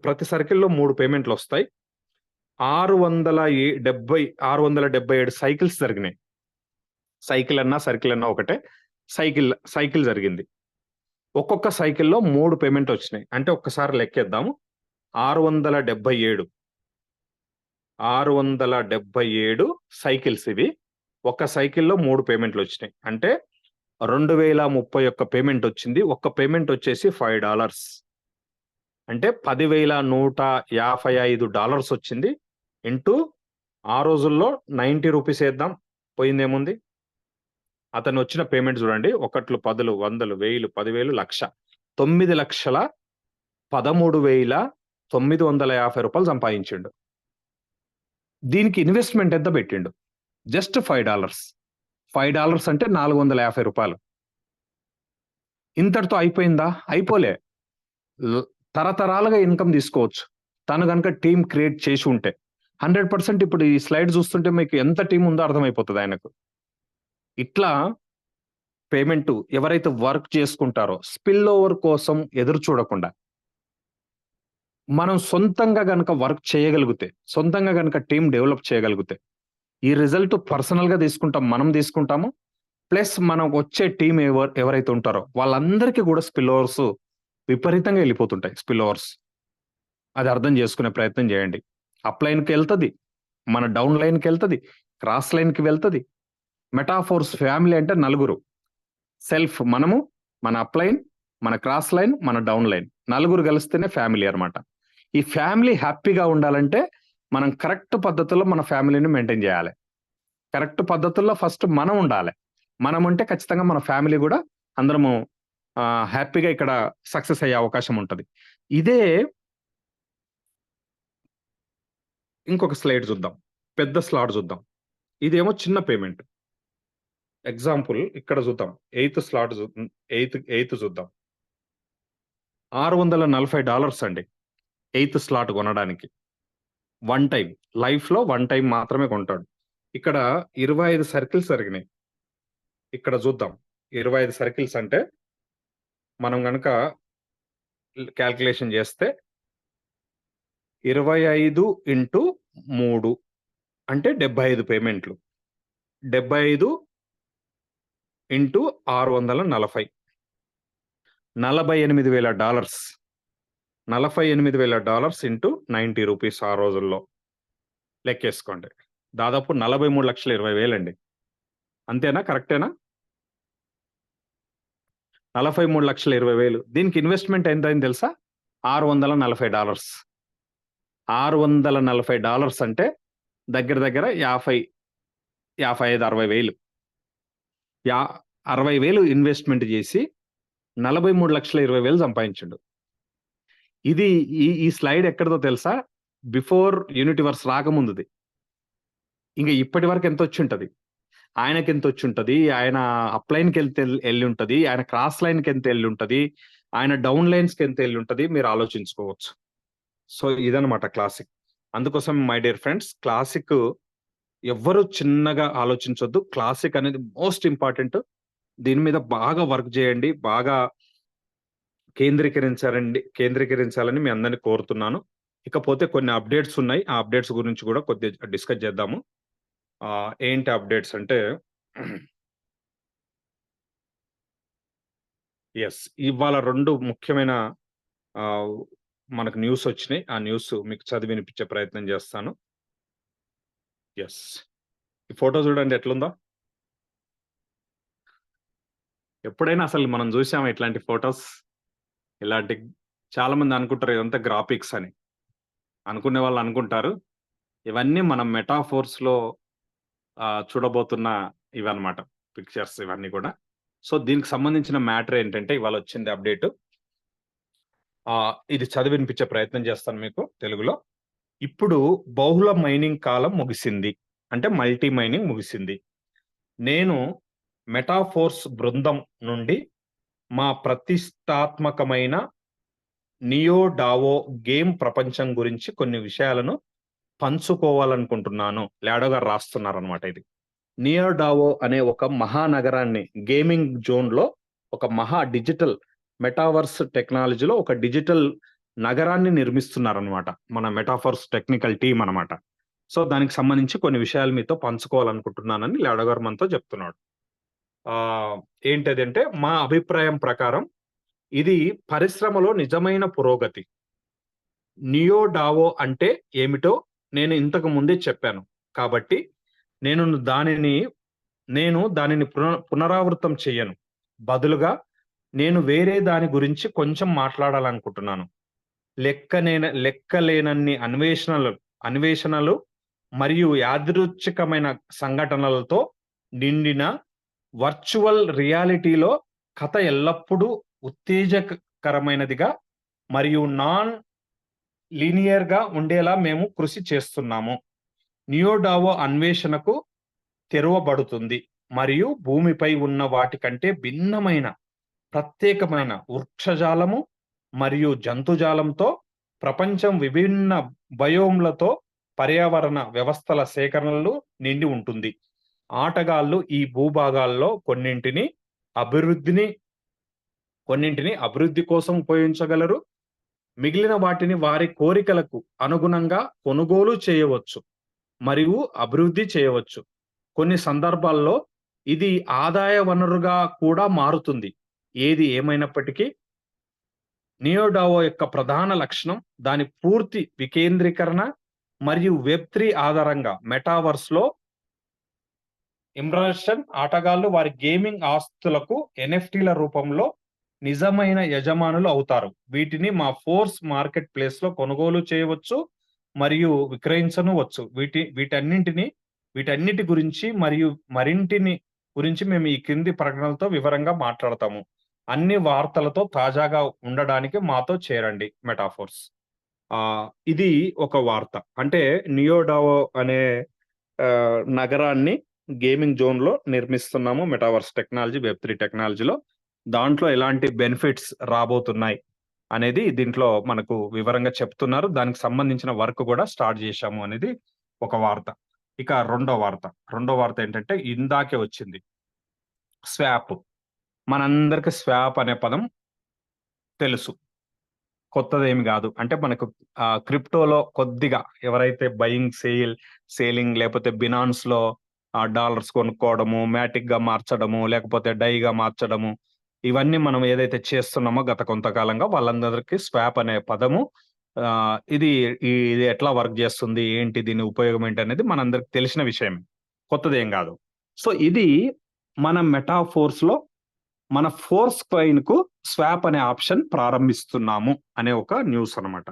ప్రతి సర్కిల్లో 3 పేమెంట్లు వస్తాయి. 677 సైకిల్స్ జరిగినాయి. సైకిల్ అన్నా సర్కిల్ అన్నా ఒకటే, సైకిల్ జరిగింది. ఒక్కొక్క సైకిల్లో 3 పేమెంట్ వచ్చినాయి. అంటే ఒక్కసారి లెక్కేద్దాము. 677 సైకిల్స్ ఇవి. ఒక్క సైకిల్లో 3 పేమెంట్లు వచ్చినాయి. అంటే 2031 పేమెంట్ వచ్చింది. ఒక్క పేమెంట్ వచ్చేసి $5, అంటే $10,155 వచ్చింది. ఇంటూ ఆ రోజుల్లో 90 రూపీస్ వేద్దాం, పోయిందేముంది. అతను వచ్చిన పేమెంట్ చూడండి, 1, 10, 100, 1000, 10,000, లక్ష, 9,13,950 రూపాయలు సంపాదించిండు. దీనికి ఇన్వెస్ట్మెంట్ ఎంత పెట్టిండు? జస్ట్ $5. $5 అంటే $450. ఇంతటితో అయిపోయిందా? అయిపోలే. తరతరాలుగా ఇన్కమ్ తీసుకోవచ్చు తను కనుక టీం క్రియేట్ చేసి ఉంటే. 100% ఇప్పుడు ఈ స్లైడ్ చూస్తుంటే మీకు ఎంత టీం ఉందో అర్థమైపోతుంది ఆయనకు. ఇట్లా పేమెంట్ ఎవరైతే వర్క్ చేసుకుంటారో స్పిల్ ఓవర్ కోసం ఎదురు చూడకుండా మనం సొంతంగా గనక వర్క్ చేయగలిగితే, సొంతంగా గనక టీం డెవలప్ చేయగలిగితే ఈ రిజల్ట్ పర్సనల్ గా మనం తీసుకుంటాము. ప్లస్ మనం వచ్చే టీం ఎవరైతే ఉంటారో వాళ్ళందరికీ కూడా స్పిల్ ఓవర్స్ విపరీతంగా వెళ్ళిపోతుంటాయి. స్పిల్ ఓవర్స్ అది అర్థం చేసుకునే ప్రయత్నం చేయండి. అప్ లైన్కి వెళ్తుంది, మన డౌన్ లైన్కి వెళ్తుంది, క్రాస్ లైన్కి వెళ్తుంది. మెటాఫోర్స్ ఫ్యామిలీ అంటే 4, సెల్ఫ్, మనము, మన అప్ లైన్, మన క్రాస్ లైన్, మన డౌన్ లైన్, 4 కలిస్తేనే ఫ్యామిలీ అనమాట. ఈ ఫ్యామిలీ హ్యాపీగా ఉండాలంటే మనం కరెక్ట్ పద్ధతుల్లో మన ఫ్యామిలీని మెయింటైన్ చేయాలి. కరెక్ట్ పద్ధతుల్లో ఫస్ట్ మనం ఉండాలి. మనం ఉంటే ఖచ్చితంగా మన ఫ్యామిలీ కూడా అందరము హ్యాపీగా ఇక్కడ సక్సెస్ అయ్యే అవకాశం ఉంటుంది. ఇదే ఇంకొక స్లైడ్ చూద్దాం, పెద్ద స్లాట్ చూద్దాం. ఇదేమో చిన్న పేమెంట్. ఎగ్జాంపుల్ ఇక్కడ చూద్దాం, 8th స్లాట్, 8th చూద్దాం. $640 అండి 8th స్లాట్ కొనడానికి. 1 టైం, లైఫ్ లో 1 టైం మాత్రమే కొంటాడు. ఇక్కడ 25 సర్కిల్స్ జరిగినాయి. ఇక్కడ చూద్దాం, 25 సర్కిల్స్ అంటే మనం కనుక క్యాల్కులేషన్ చేస్తే 25 × 3 అంటే 75 పేమెంట్లు. 75 × 640, $48,000. $48,000 × 90 రూపీస్ ఆ రోజుల్లో లెక్కేసుకోండి. దాదాపు 43,20,000 అండి. అంతేనా? కరెక్టేనా? 43,20,000. దీనికి ఇన్వెస్ట్మెంట్ ఎంత అయింది తెలుసా? $640. $640 అంటే దగ్గర 55,60,000. 60,000 ఇన్వెస్ట్మెంట్ చేసి 43,20,000 సంపాదించిండు. ఇది ఈ స్లైడ్ ఎక్కడిదో తెలుసా? బిఫోర్ యూనివర్స్ రాకముందుది. ఇంకా ఇప్పటి వరకు ఎంత వచ్చి ఉంటది? ఆయనకి ఎంత వచ్చి ఉంటది? ఆయన అప్ లైన్కి వెళ్ళి ఉంటది, ఆయన క్రాస్ లైన్కి ఎంత వెళ్ళి ఉంటది, ఆయన డౌన్ లైన్స్కి ఎంత వెళ్ళి ఉంటది, మీరు ఆలోచించుకోవచ్చు. సో ఇదనమాట క్లాసిక్. అందుకోసం మై డియర్ ఫ్రెండ్స్, క్లాసిక్ ఎవ్వరు చిన్నగా ఆలోచించొద్దు. క్లాసిక్ అనేది మోస్ట్ ఇంపార్టెంట్. దీని మీద బాగా వర్క్ చేయండి, బాగా కేంద్రీకరించాలని మీ అందరినీ కోరుతున్నాను. ఇకపోతే కొన్ని అప్డేట్స్ ఉన్నాయి, ఆ అప్డేట్స్ గురించి కూడా కొద్దిగా డిస్కస్ చేద్దాము. ఏంటి అప్డేట్స్ అంటే, ఎస్, ఇవాళ 2 ముఖ్యమైన మనకు న్యూస్ వచ్చినాయి. ఆ న్యూస్ మీకు చదివి వినిపించే ప్రయత్నం చేస్తాను. ఎస్, ఈ ఫోటో చూడండి ఎట్లుందో. ఎప్పుడైనా అసలు మనం చూసామా ఇట్లాంటి ఫొటోస్? ఇలాంటి చాలా మంది అనుకుంటారు ఇదంతా గ్రాఫిక్స్ అని. అనుకునే వాళ్ళు అనుకుంటారు. ఇవన్నీ మనం మెటాఫోర్స్ లో చూడబోతున్న ఇవన్నమాట పిక్చర్స్ ఇవన్నీ కూడా. సో దీనికి సంబంధించిన మ్యాటర్ ఏంటంటే ఇవాళ వచ్చింది అప్డేట్. ఇది చదివి వినిపించే ప్రయత్నం చేస్తాను మీకు తెలుగులో. ఇప్పుడు బహుళ మైనింగ్ కాలం ముగిసింది, అంటే మల్టీ మైనింగ్ ముగిసింది. నేను మెటాఫోర్స్ బృందం నుండి మా ప్రతిష్టాత్మకమైన నియో డావో గేమ్ ప్రపంచం గురించి కొన్ని విషయాలను పంచుకోవాలనుకుంటున్నాను. లాడో గారు రాస్తున్నారు అనమాట ఇది. నియో డావో అనే ఒక మహానగరాన్ని గేమింగ్ జోన్ లో ఒక మహా డిజిటల్ మెటావర్స్ టెక్నాలజీలో ఒక డిజిటల్ నగరాన్ని నిర్మిస్తున్నారనమాట మన మెటాఫర్స్ టెక్నికల్ టీమ్ అనమాట. సో దానికి సంబంధించి కొన్ని విషయాలు మీతో పంచుకోవాలనుకుంటున్నానని లాడో గారు మనతో చెప్తున్నాడు. ఆ ఏంటంటే మా అభిప్రాయం ప్రకారం ఇది పరిశ్రమలో నిజమైన పురోగతి. నియో డావో అంటే ఏమిటో నేను ఇంతకు ముందే చెప్పాను కాబట్టి నేను దానిని పునరావృతం చెయ్యను. బదులుగా నేను వేరే దాని గురించి కొంచెం మాట్లాడాలనుకుంటున్నాను. లెక్కలేనన్ని అన్వేషణలు మరియు యాదృచ్ఛికమైన సంఘటనలతో నిండిన వర్చువల్ రియాలిటీలో కథ ఎల్లప్పుడూ ఉత్తేజకరమైనదిగా మరియు నాన్ లీనియర్ గా ఉండేలా మేము కృషి చేస్తున్నాము. నియోడావో అన్వేషణకు తెరవబడుతుంది మరియు భూమిపై ఉన్న వాటి కంటే భిన్నమైన ప్రత్యేకమైన వృక్షజాలము మరియు జంతుజాలంతో ప్రపంచం విభిన్న బయోమ్లతో పర్యావరణ వ్యవస్థల సేకరణలు నిండి ఉంటుంది. ఆటగాళ్ళు ఈ భూభాగాల్లో కొన్నింటిని అభివృద్ధి కోసం ఉపయోగించగలరు. మిగిలిన వాటిని వారి కోరికలకు అనుగుణంగా కొనుగోలు చేయవచ్చు మరియు అభివృద్ధి చేయవచ్చు. కొన్ని సందర్భాల్లో ఇది ఆదాయ వనరుగా కూడా మారుతుంది. ఏది ఏమైనప్పటికీ నియోడావో యొక్క ప్రధాన లక్షణం దాని పూర్తి వికేంద్రీకరణ మరియు వెబ్3 ఆధారంగా మెటావర్స్ లో ఇమ్రాషన్. ఆటగాళ్లు వారి గేమింగ్ ఆస్తులకు ఎన్ఎఫ్టీల రూపంలో నిజమైన యజమానులు అవుతారు. వీటిని మా ఫోర్స్ మార్కెట్ ప్లేస్ లో కొనుగోలు చేయవచ్చు మరియు విక్రయించవచ్చు. వీటన్నిటి గురించి మరియు మరింటిని గురించి మేము ఈ క్రింది ప్రకటనలతో వివరంగా మాట్లాడతాము. అన్ని వార్తలతో తాజాగా ఉండడానికి మాతో చేరండి మెటాఫోర్స్. ఇది ఒక వార్త. అంటే నియోడావో అనే నగరాన్ని గేమింగ్ జోన్ లో నిర్మిస్తున్నాము మెటావర్స్ టెక్నాలజీ, వెబ్3 టెక్నాలజీలో. దాంట్లో ఎలాంటి బెనిఫిట్స్ రాబోతున్నాయి అనేది దీంట్లో మనకు వివరంగా చెప్తున్నారు. దానికి సంబంధించిన వర్క్ కూడా స్టార్ట్ చేశాము అనేది ఒక వార్త. ఇక రెండో వార్త ఏంటంటే ఇందాకే వచ్చింది, స్వాప్. మనందరికి స్వాప్ అనే పదం తెలుసు, కొత్తదేమి కాదు. అంటే మనకు క్రిప్టోలో కొద్దిగా ఎవరైతే బయింగ్ సేలింగ్ లేకపోతే బినాన్స్ లో డాలర్స్ కొనుక్కోవడము, మ్యాటిక్ గా మార్చడము, లేకపోతే డైగా మార్చడము, ఇవన్నీ మనం ఏదైతే చేస్తున్నామో గత కొంతకాలంగా వాళ్ళందరికీ స్వాప్ అనే పదము ఇది ఎట్లా వర్క్ చేస్తుంది, ఏంటి దీని ఉపయోగం ఏంటి అనేది మనందరికి తెలిసిన విషయం, కొత్తదేం కాదు. సో ఇది మన మెటాఫోర్స్ లో మన ఫోర్స్ కాయిన్ కు స్వాప్ అనే ఆప్షన్ ప్రారంభిస్తున్నాము అనే ఒక న్యూస్ అన్నమాట.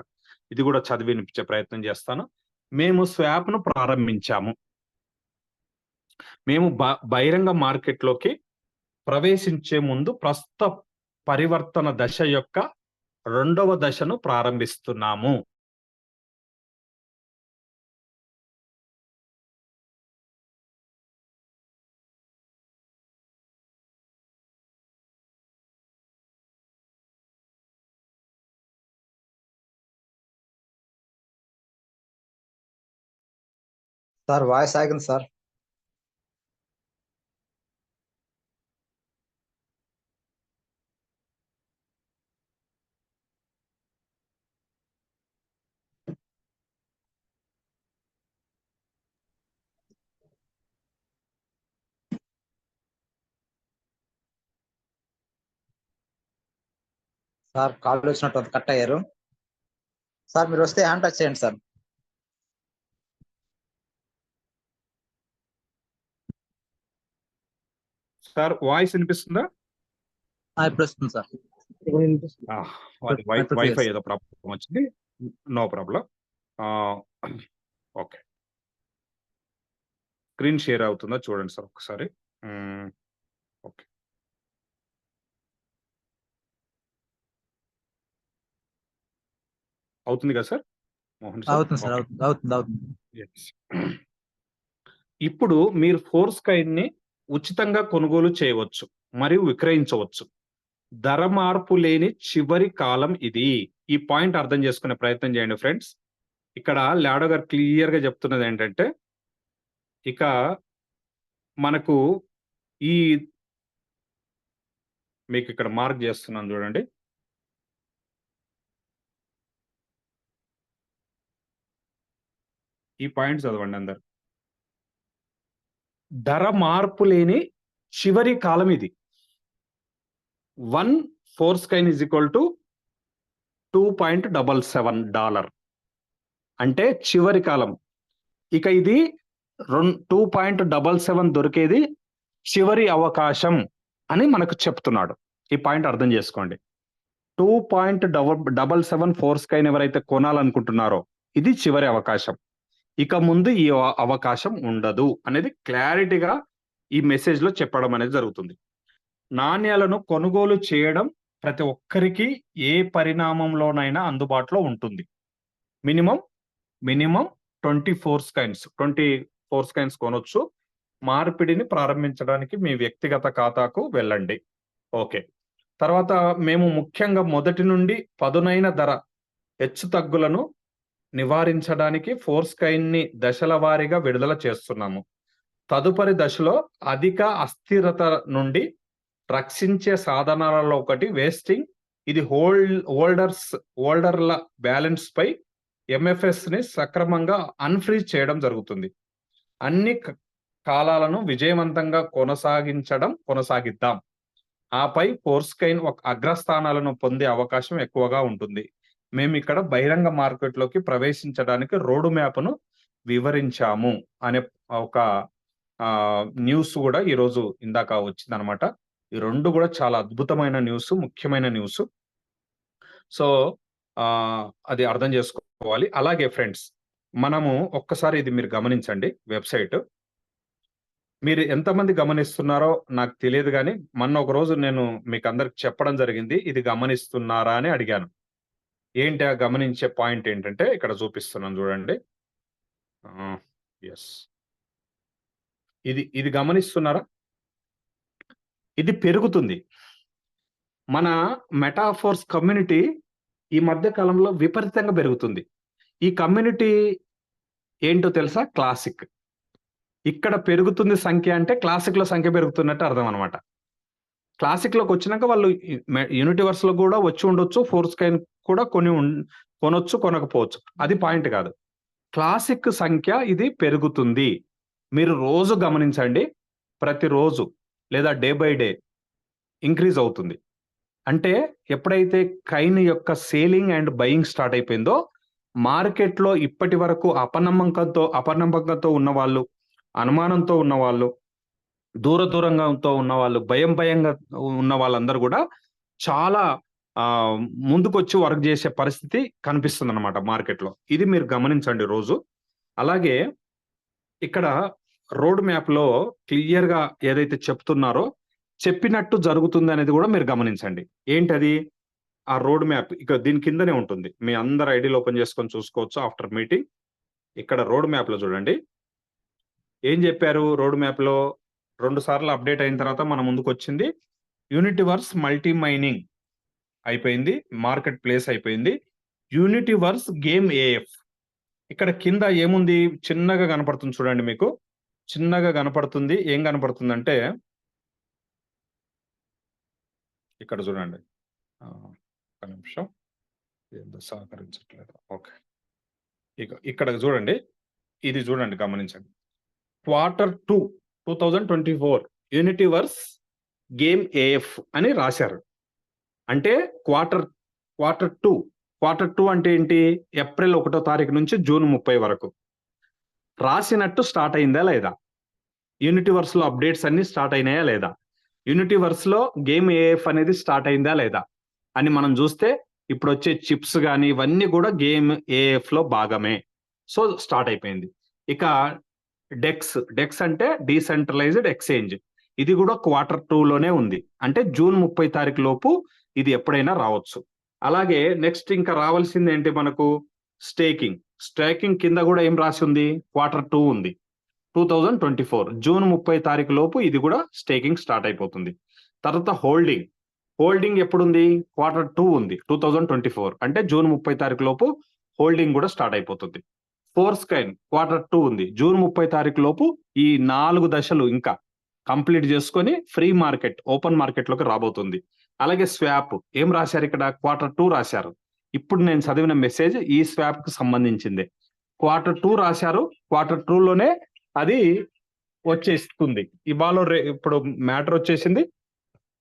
ఇది కూడా చదివి వినిపించే ప్రయత్నం చేస్తాను. మేము స్వాప్ ను ప్రారంభించాము. మేము బహిరంగ మార్కెట్లోకి ప్రవేశించే ముందు ప్రస్తుత పరివర్తన దశ యొక్క 2వ దశను ప్రారంభిస్తున్నాము. సార్ వాయిస్ ఆగింది సార్. సార్ కాల్ వచ్చినట్టు కట్ అయ్యారు. సార్ మీరు వస్తే హ్యాండ్ టచ్ చేయండి సార్. సార్ వాయిస్ వినిపిస్తుందా? ఇప్పుడు వస్తుంది సార్. ఇప్పుడు వినిపిస్తుంది. అది వైఫై ఏదో ప్రాబ్లం వచ్చింది. No problem. Okay, screen share అవుతుందా చూడండి సార్ ఒకసారి. ఓకే, అవుతుంది కదా సార్ మోహన్ సార్? అవుతుంది సార్. అవుతుంది. Yes. ఇప్పుడు మీరు ఫోర్స్ కాయిన్ ని ఉచితంగా కొనుగోలు చేయవచ్చు మరియు విక్రయించవచ్చు. ధర మార్పు లేని చివరి కాలం ఇది. ఈ పాయింట్ అర్థం చేసుకునే ప్రయత్నం చేయండి ఫ్రెండ్స్. ఇక్కడ లాడో గారు క్లియర్ గా చెప్తున్నది ఏంటంటే, ఇక మనకు ఈ మీకు ఇక్కడ మార్క్ చేస్తున్నాను చూడండి. ఈ పాయింట్ చదవండి అందరు. ధర మార్పు లేని చివరి కాలం ఇది. 1 force coin is equal to $2.77. అంటే చివరి కాలం. ఇక ఇది 2.77 దొరికేది చివరి అవకాశం అని మనకు చెప్తున్నాడు. ఈ పాయింట్ అర్థం చేసుకోండి. 2.77 ఫోర్స్ కాయిన్ ఎవరైతే కొనాలనుకుంటున్నారో ఇది చివరి అవకాశం. ఇక ముందు ఈ అవకాశం ఉండదు అనేది క్లారిటీగా ఈ మెసేజ్ లో చెప్పడం అనేది జరుగుతుంది. నాణ్యాలను కొనుగోలు చేయడం ప్రతి ఒక్కరికి ఏ పరిణామంలోనైనా అందుబాటులో ఉంటుంది. మినిమం 20 ఫోర్స్ కాయిన్స్ కొనొచ్చు. మార్పిడిని ప్రారంభించడానికి మీ వ్యక్తిగత ఖాతాకు వెళ్ళండి. ఓకే, తర్వాత మేము ముఖ్యంగా మొదటి నుండి పదునైన ధర హెచ్చు తగ్గులను నివారించడానికి ఫోర్స్ కాయిన్ ని దశల వారీగా విడుదల చేస్తున్నాము. తదుపరి దశలో అధిక అస్థిరత నుండి రక్షించే సాధనాలలో ఒకటి వేస్టింగ్. ఇది హోల్డర్ల బ్యాలెన్స్ పై ఎంఎఫ్ఎస్ ని సక్రమంగా అన్ఫ్రీజ్ చేయడం జరుగుతుంది. అన్ని కాలాలను విజయవంతంగా కొనసాగిద్దాం. ఆపై ఫోర్స్ కాయిన్ ఒక అగ్రస్థానాలను పొందే అవకాశం ఎక్కువగా ఉంటుంది. మేము ఇక్కడ బహిరంగ మార్కెట్లోకి ప్రవేశించడానికి రోడ్ మ్యాప్ను వివరించాము అనే ఒక న్యూస్ కూడా ఈరోజు ఇందాక వచ్చిందనమాట. ఈ రెండు కూడా చాలా అద్భుతమైన న్యూస్, ముఖ్యమైన న్యూస్. సో అది అర్థం చేసుకోవాలి. అలాగే ఫ్రెండ్స్, మనము ఒక్కసారి ఇది మీరు గమనించండి. వెబ్సైట్ మీరు ఎంతమంది గమనిస్తున్నారో నాకు తెలియదు, కానీ మొన్న ఒక రోజు నేను మీకు అందరికి చెప్పడం జరిగింది. ఇది గమనిస్తున్నారా అని అడిగాను. ఏంటి ఆ గమనించే పాయింట్ ఏంటంటే ఇక్కడ చూపిస్తున్నాను చూడండి. ఎస్, ఇది గమనిస్తున్నారా? ఇది పెరుగుతుంది. మన మెటాఫోర్స్ కమ్యూనిటీ ఈ మధ్య కాలంలో విపరీతంగా పెరుగుతుంది. ఈ కమ్యూనిటీ ఏంటో తెలుసా? క్లాసిక్. ఇక్కడ పెరుగుతుంది సంఖ్య అంటే క్లాసిక్ లో సంఖ్య పెరుగుతున్నట్టు అర్థం అనమాట. క్లాసిక్ లోకి వచ్చినాక వాళ్ళు యూనివర్స్ లో కూడా వచ్చి ఉండొచ్చు, ఫోర్స్ కాయిన్ కూడా కొనొచ్చు, కొనకపోవచ్చు. అది పాయింట్ కాదు. క్లాసిక్ సంఖ్య ఇది పెరుగుతుంది. మీరు రోజు గమనించండి, ప్రతిరోజు లేదా డే బై డే ఇంక్రీజ్ అవుతుంది. అంటే ఎప్పుడైతే కాయిన్ యొక్క సేలింగ్ అండ్ బయింగ్ స్టార్ట్ అయిపోయిందో, మార్కెట్లో ఇప్పటి వరకు అపనమ్మకంతో ఉన్న వాళ్ళు, అనుమానంతో ఉన్న వాళ్ళు, దూరంగా ఉన్న వాళ్ళు, భయంగా ఉన్న వాళ్ళందరూ కూడా చాలా ముందుకొచ్చి వర్క్ చేసే పరిస్థితి కనిపిస్తుంది అనమాట మార్కెట్లో. ఇది మీరు గమనించండి రోజు. అలాగే ఇక్కడ రోడ్ మ్యాప్ లో క్లియర్ గా ఏదైతే చెప్తున్నారో చెప్పినట్టు జరుగుతుంది అనేది కూడా మీరు గమనించండి. ఏంటది? ఆ రోడ్ మ్యాప్ ఇక దీని కిందనే ఉంటుంది. మీ అందరు ఐడీలు ఓపెన్ చేసుకొని చూసుకోవచ్చు ఆఫ్టర్ మీటింగ్. ఇక్కడ రోడ్ మ్యాప్ లో చూడండి ఏం చెప్పారు. రోడ్ మ్యాప్ లో 2 సార్లు అప్డేట్ అయిన తర్వాత మన ముందుకు వచ్చింది యూనివర్స్ మల్టీ మైనింగ్ అయిపోయింది, మార్కెట్ ప్లేస్ అయిపోయింది, యూనివర్స్ గేమ్ ఏఎఫ్. ఇక్కడ కింద ఏముంది? చిన్నగా కనపడుతుంది చూడండి, మీకు చిన్నగా కనపడుతుంది. ఏం కనపడుతుంది అంటే ఇక్కడ చూడండి, ఒక నిమిషం, ఏందో సహకరించట్లేదు. ఓకే, ఇక్కడ చూడండి, ఇది చూడండి, గమనించండి. Q2 2024 యూనివర్స్ గేమ్ ఏఎఫ్ అని రాశారు. అంటే క్వార్టర్ టూ అంటే ఏంటి? ఏప్రిల్ 1వ తారీఖు నుంచి జూన్ 30 వరకు రాసినట్టు స్టార్ట్ అయిందా లేదా? యూనిటీవర్స్ లో అప్డేట్స్ అన్ని స్టార్ట్ అయినాయా లేదా? యూనిటీవర్స్ లో గేమ్ ఏఎఫ్ అనేది స్టార్ట్ అయిందా లేదా అని మనం చూస్తే ఇప్పుడు వచ్చే చిప్స్ కానీ ఇవన్నీ కూడా గేమ్ ఏఎఫ్ లో భాగమే. సో స్టార్ట్ అయిపోయింది. ఇక డెక్స్ అంటే డీసెంట్రలైజ్డ్ ఎక్స్చేంజ్, ఇది కూడా క్వార్టర్ 2 లోనే ఉంది. అంటే జూన్ 30 తారీఖు లోపు ఇది ఎప్పుడైనా రావచ్చు. అలాగే నెక్స్ట్ ఇంకా రావాల్సింది ఏంటి మనకు? స్టేకింగ్ కింద కూడా ఏం రాసి ఉంది? క్వార్టర్ 2 ఉంది. 2024 జూన్ 30 తారీఖు లోపు ఇది కూడా స్టేకింగ్ స్టార్ట్ అయిపోతుంది. తర్వాత హోల్డింగ్ ఎప్పుడుంది? క్వార్టర్ 2 ఉంది 2024, అంటే జూన్ 30 తారీఖు లోపు హోల్డింగ్ కూడా స్టార్ట్ అయిపోతుంది. ఫోర్స్కైన్ క్వార్టర్ 2 ఉంది, జూన్ 30 తారీఖు లోపు ఈ 4 దశలు ఇంకా కంప్లీట్ చేసుకొని ఫ్రీ మార్కెట్, ఓపెన్ మార్కెట్ లోకి రాబోతుంది. అలాగే స్వాప్ ఏం రాశారు ఇక్కడ? క్వార్టర్ 2 రాశారు. ఇప్పుడు నేను చదివిన మెసేజ్ ఈ స్వాప్ కు సంబంధించింది. క్వార్టర్ 2 రాశారు, క్వార్టర్ 2 లోనే అది వచ్చేస్తుంది. ఇవాళ ఇప్పుడు మ్యాటర్ వచ్చేసింది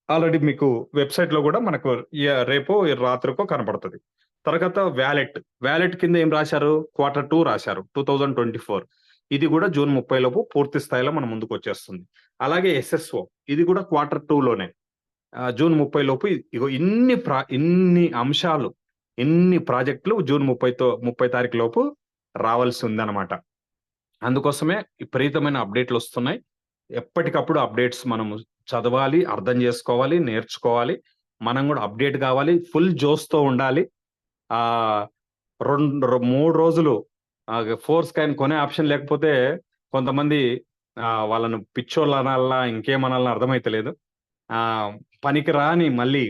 ఆల్రెడీ, మీకు వెబ్సైట్ లో కూడా మనకు రేపో రాత్రికో కనపడుతుంది. తర్వాత వ్యాలెట్ కింద ఏం రాశారు? క్వార్టర్ 2 రాశారు 2024, ఇది కూడా జూన్ 30 లోపు పూర్తి స్థాయిలో మన ముందుకు వచ్చేస్తుంది. అలాగే ఎస్ఎస్ఓ ఇది కూడా క్వార్టర్ 2 లోనే జూన్ 30 లోపు ఇగో ఇన్ని అంశాలు, ఇన్ని ప్రాజెక్టులు జూన్ 30 తారీఖు లోపు రావాల్సి ఉంది అనమాట. అందుకోసమే విపరీతమైన అప్డేట్లు వస్తున్నాయి. ఎప్పటికప్పుడు అప్డేట్స్ మనం చదవాలి, అర్థం చేసుకోవాలి, నేర్చుకోవాలి. మనం కూడా అప్డేట్ కావాలి, ఫుల్ జోస్తో ఉండాలి. 3 రోజులు ఫోర్స్కైన్ కొనే ఆప్షన్ లేకపోతే కొంతమంది వాళ్ళను పిచ్చోళ్ళు అనాలన్నా ఇంకేమనాలన్నా అర్థమైతలేదు. పనికి రాని మళ్ళీ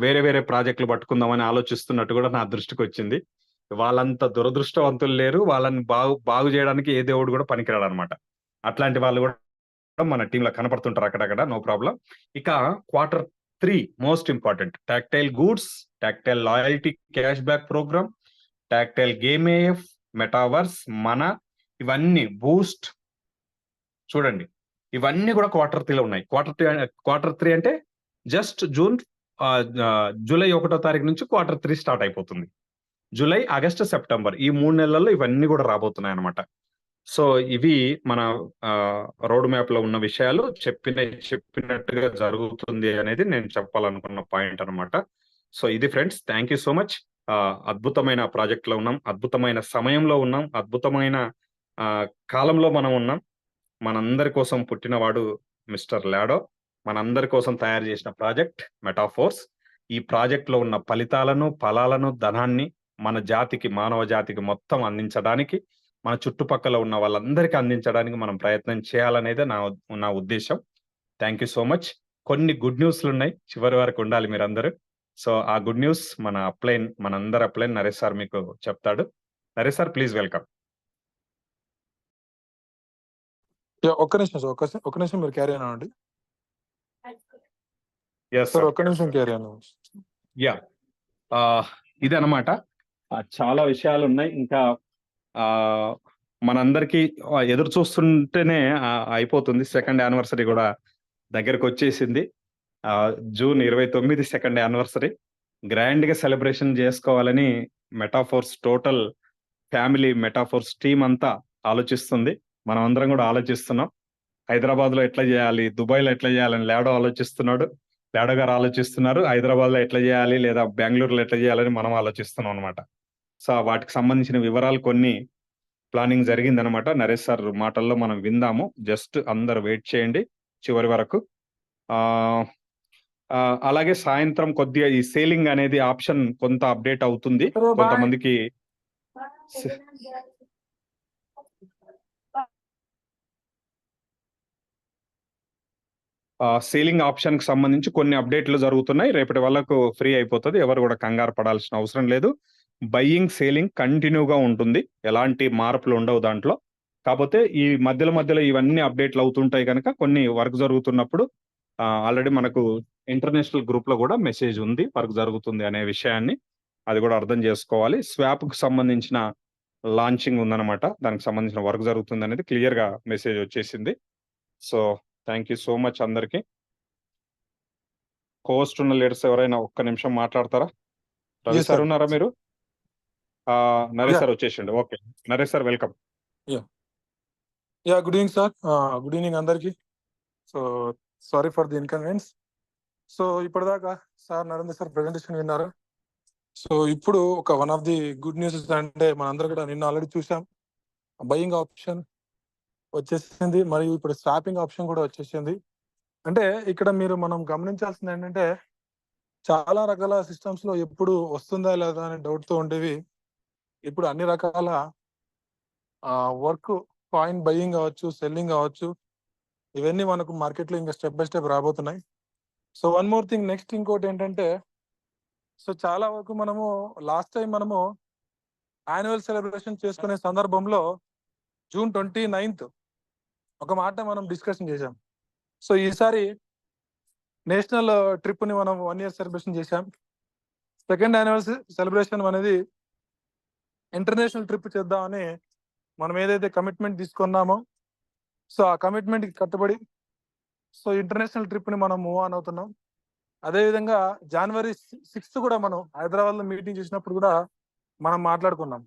వేరే ప్రాజెక్టులు పట్టుకుందామని ఆలోచిస్తున్నట్టు కూడా నా దృష్టికి వచ్చింది. వాళ్ళంత దురదృష్టవంతులు లేరు, వాళ్ళని బాగు చేయడానికి ఏ దేవుడు కూడా పనికిరాడు అనమాట. అట్లాంటి వాళ్ళు కూడా మన టీంలో కనపడుతుంటారు అక్కడక్కడ, నో ప్రాబ్లం. ఇక quarter 3 most important, tactile goods, tactile loyalty cash back program, tactile game AF, metaverse, ఇవన్నీ బూస్ట్. చూడండి, ఇవన్నీ కూడా క్వార్టర్ 3 లో ఉన్నాయి. క్వార్టర్ 3 అంటే జస్ట్ జూలై 1వ తారీఖు నుంచి క్వార్టర్ 3 స్టార్ట్ అయిపోతుంది. జూలై, ఆగస్టు, సెప్టెంబర్ ఈ 3 నెలల్లో ఇవన్నీ కూడా రాబోతున్నాయి అనమాట. సో ఇవి మన రోడ్ మ్యాప్ లో ఉన్న విషయాలు, చెప్పినట్టుగా జరుగుతుంది అనేది నేను చెప్పాలనుకున్న పాయింట్ అనమాట. సో ఇది friends, thank you so much. అద్భుతమైన ప్రాజెక్ట్ లో ఉన్నాం, అద్భుతమైన సమయంలో ఉన్నాం, అద్భుతమైన కాలంలో మనం ఉన్నాం. మనందరి కోసం పుట్టినవాడు మిస్టర్ లాడో, మనందరి కోసం తయారు చేసిన ప్రాజెక్ట్ మెటాఫోర్స్. ఈ ప్రాజెక్ట్ లో ఉన్న ఫలాలను, ధనాన్ని మన జాతికి, మానవ జాతికి మొత్తం అందించడానికి, మన చుట్టుపక్కల ఉన్న వాళ్ళందరికీ అందించడానికి మనం ప్రయత్నం చేయాలనేదే నా ఉద్దేశం. Thank you so much. కొన్ని గుడ్ న్యూస్లు ఉన్నాయి, చివరి వరకు ఉండాలి మీరందరూ. సో ఆ గుడ్ న్యూస్ మనందరి అప్లైన్ నరేష్ సార్ మీకు చెప్తాడు. Naresh sir, please welcome. ఒక్క నిమిషం మీరు క్యారీ అనండి. సార్ ఒక్క నిమిషం క్యారీ అన్న. ఇదనమాట, చాలా విషయాలు ఉన్నాయి. ఇంకా మనందరికీ ఎదురు చూస్తుంటేనే అయిపోతుంది. 2nd యానివర్సరీ కూడా దగ్గరకు వచ్చేసింది. జూన్ 29 2nd యానివర్సరీ గ్రాండ్ గా సెలబ్రేషన్ చేసుకోవాలని metaphors total family, metaphors team అంతా ఆలోచిస్తుంది. మనం అందరం కూడా ఆలోచిస్తున్నాం. హైదరాబాద్ లో ఎట్లా చేయాలి, దుబాయ్ లో ఎట్లా చేయాలని లాడో గారు ఆలోచిస్తున్నారు. హైదరాబాద్ లో ఎట్లా చేయాలి లేదా బెంగళూరులో ఎట్లా చేయాలని మనం ఆలోచిస్తున్నాం అనమాట. సో వాటికి సంబంధించిన వివరాలు కొన్ని ప్లానింగ్ జరిగిందనమాట. నరేష్ సార్ మాటల్లో మనం విందాము. జస్ట్ అందరు వెయిట్ చేయండి చివరి వరకు. అలాగే సాయంత్రం కొద్దిగా ఈ సేలింగ్ అనేది ఆప్షన్ కొంత అప్డేట్ అవుతుంది. కొంతమందికి సేలింగ్ ఆప్షన్ కి సంబంధించి కొన్ని అప్డేట్లు జరుగుతున్నాయి. రేపటి వాళ్ళకు ఫ్రీ అయిపోతుంది, ఎవరు కూడా కంగారు పడాల్సిన అవసరం లేదు. బయ్యింగ్, సేలింగ్ కంటిన్యూగా ఉంటుంది, ఎలాంటి మార్పులు ఉండవు దాంట్లో. కాకపోతే ఈ మధ్యలో ఇవన్నీ అప్డేట్లు అవుతుంటాయి కనుక కొన్ని వర్క్ జరుగుతున్నప్పుడు ఆల్రెడీ మనకు ఇంటర్నేషనల్ గ్రూప్ లో కూడా మెసేజ్ ఉంది వర్క్ జరుగుతుంది అనే విషయాన్ని, అది కూడా అర్థం చేసుకోవాలి. స్వాప్ కు సంబంధించిన లాంచింగ్ ఉందన్నమాట, దానికి సంబంధించిన వర్క్ జరుగుతుంది అనేది క్లియర్ గా మెసేజ్ వచ్చేసింది. So thank you so much అందరికి. కోస్ట్ ఉన్న లీడర్స్ ఎవరైనా ఒక్క నిమిషం మాట్లాడతారా? Ravi Yes, sir sir. ఉన్నారా మీరు? నరేష్ Yeah. సార్ వచ్చేసిండు. Okay, Naresh sir welcome. Yeah, good evening, sir. Good evening, అందరికి. So sorry for the inconvenience. So ఇప్పటిదాకా సార్ నరేంద్ర సార్ ప్రెజెంటేషన్ విన్నారు. సో ఇప్పుడు ఒక one of the good news అంటే మనందరం కూడా నిన్న ఆల్రెడీ చూసాం, బయింగ్ ఆప్షన్ వచ్చేసింది, మరియు ఇప్పుడు స్వాపింగ్ ఆప్షన్ కూడా వచ్చేసింది. అంటే ఇక్కడ మనం గమనించాల్సింది ఏంటంటే, చాలా రకాల సిస్టమ్స్ లో ఎప్పుడు వస్తుందా లేదా అనే డౌట్ తో ఉండేవి. ఇప్పుడు అన్ని రకాల వర్క్, కాయిన్ బయింగ్ కావచ్చు, సెల్లింగ్ కావచ్చు, ఇవన్నీ మనకు మార్కెట్ లో ఇంకా స్టెప్ బై స్టెప్ రాబోతున్నాయి. So one more thing, next ఇంకోటి ఏంటంటే, సో చాలా వరకు లాస్ట్ టైం యాన్యువల్ సెలబ్రేషన్ చేసుకునే సందర్భంలో June 29th ఒక మాట మనం డిస్కషన్ చేశాం. సో ఈసారి నేషనల్ ట్రిప్ ని మనం 1 year సెలబ్రేషన్ చేశాం. సెకండ్ యాన్యువల్ సెలబ్రేషన్ అనేది ఇంటర్నేషనల్ ట్రిప్ చేద్దామని మనం ఏదైతే కమిట్మెంట్ తీసుకున్నామో, సో ఆ కమిట్మెంట్ కి కట్టుబడి సో ఇంటర్నేషనల్ ట్రిప్ ని మనం మూవ్ ఆన్ అవుతున్నాం. అదేవిధంగా January 6th కూడా మనం హైదరాబాద్ లో మీటింగ్ చేసినప్పుడు కూడా మనం మాట్లాడుకున్నాం.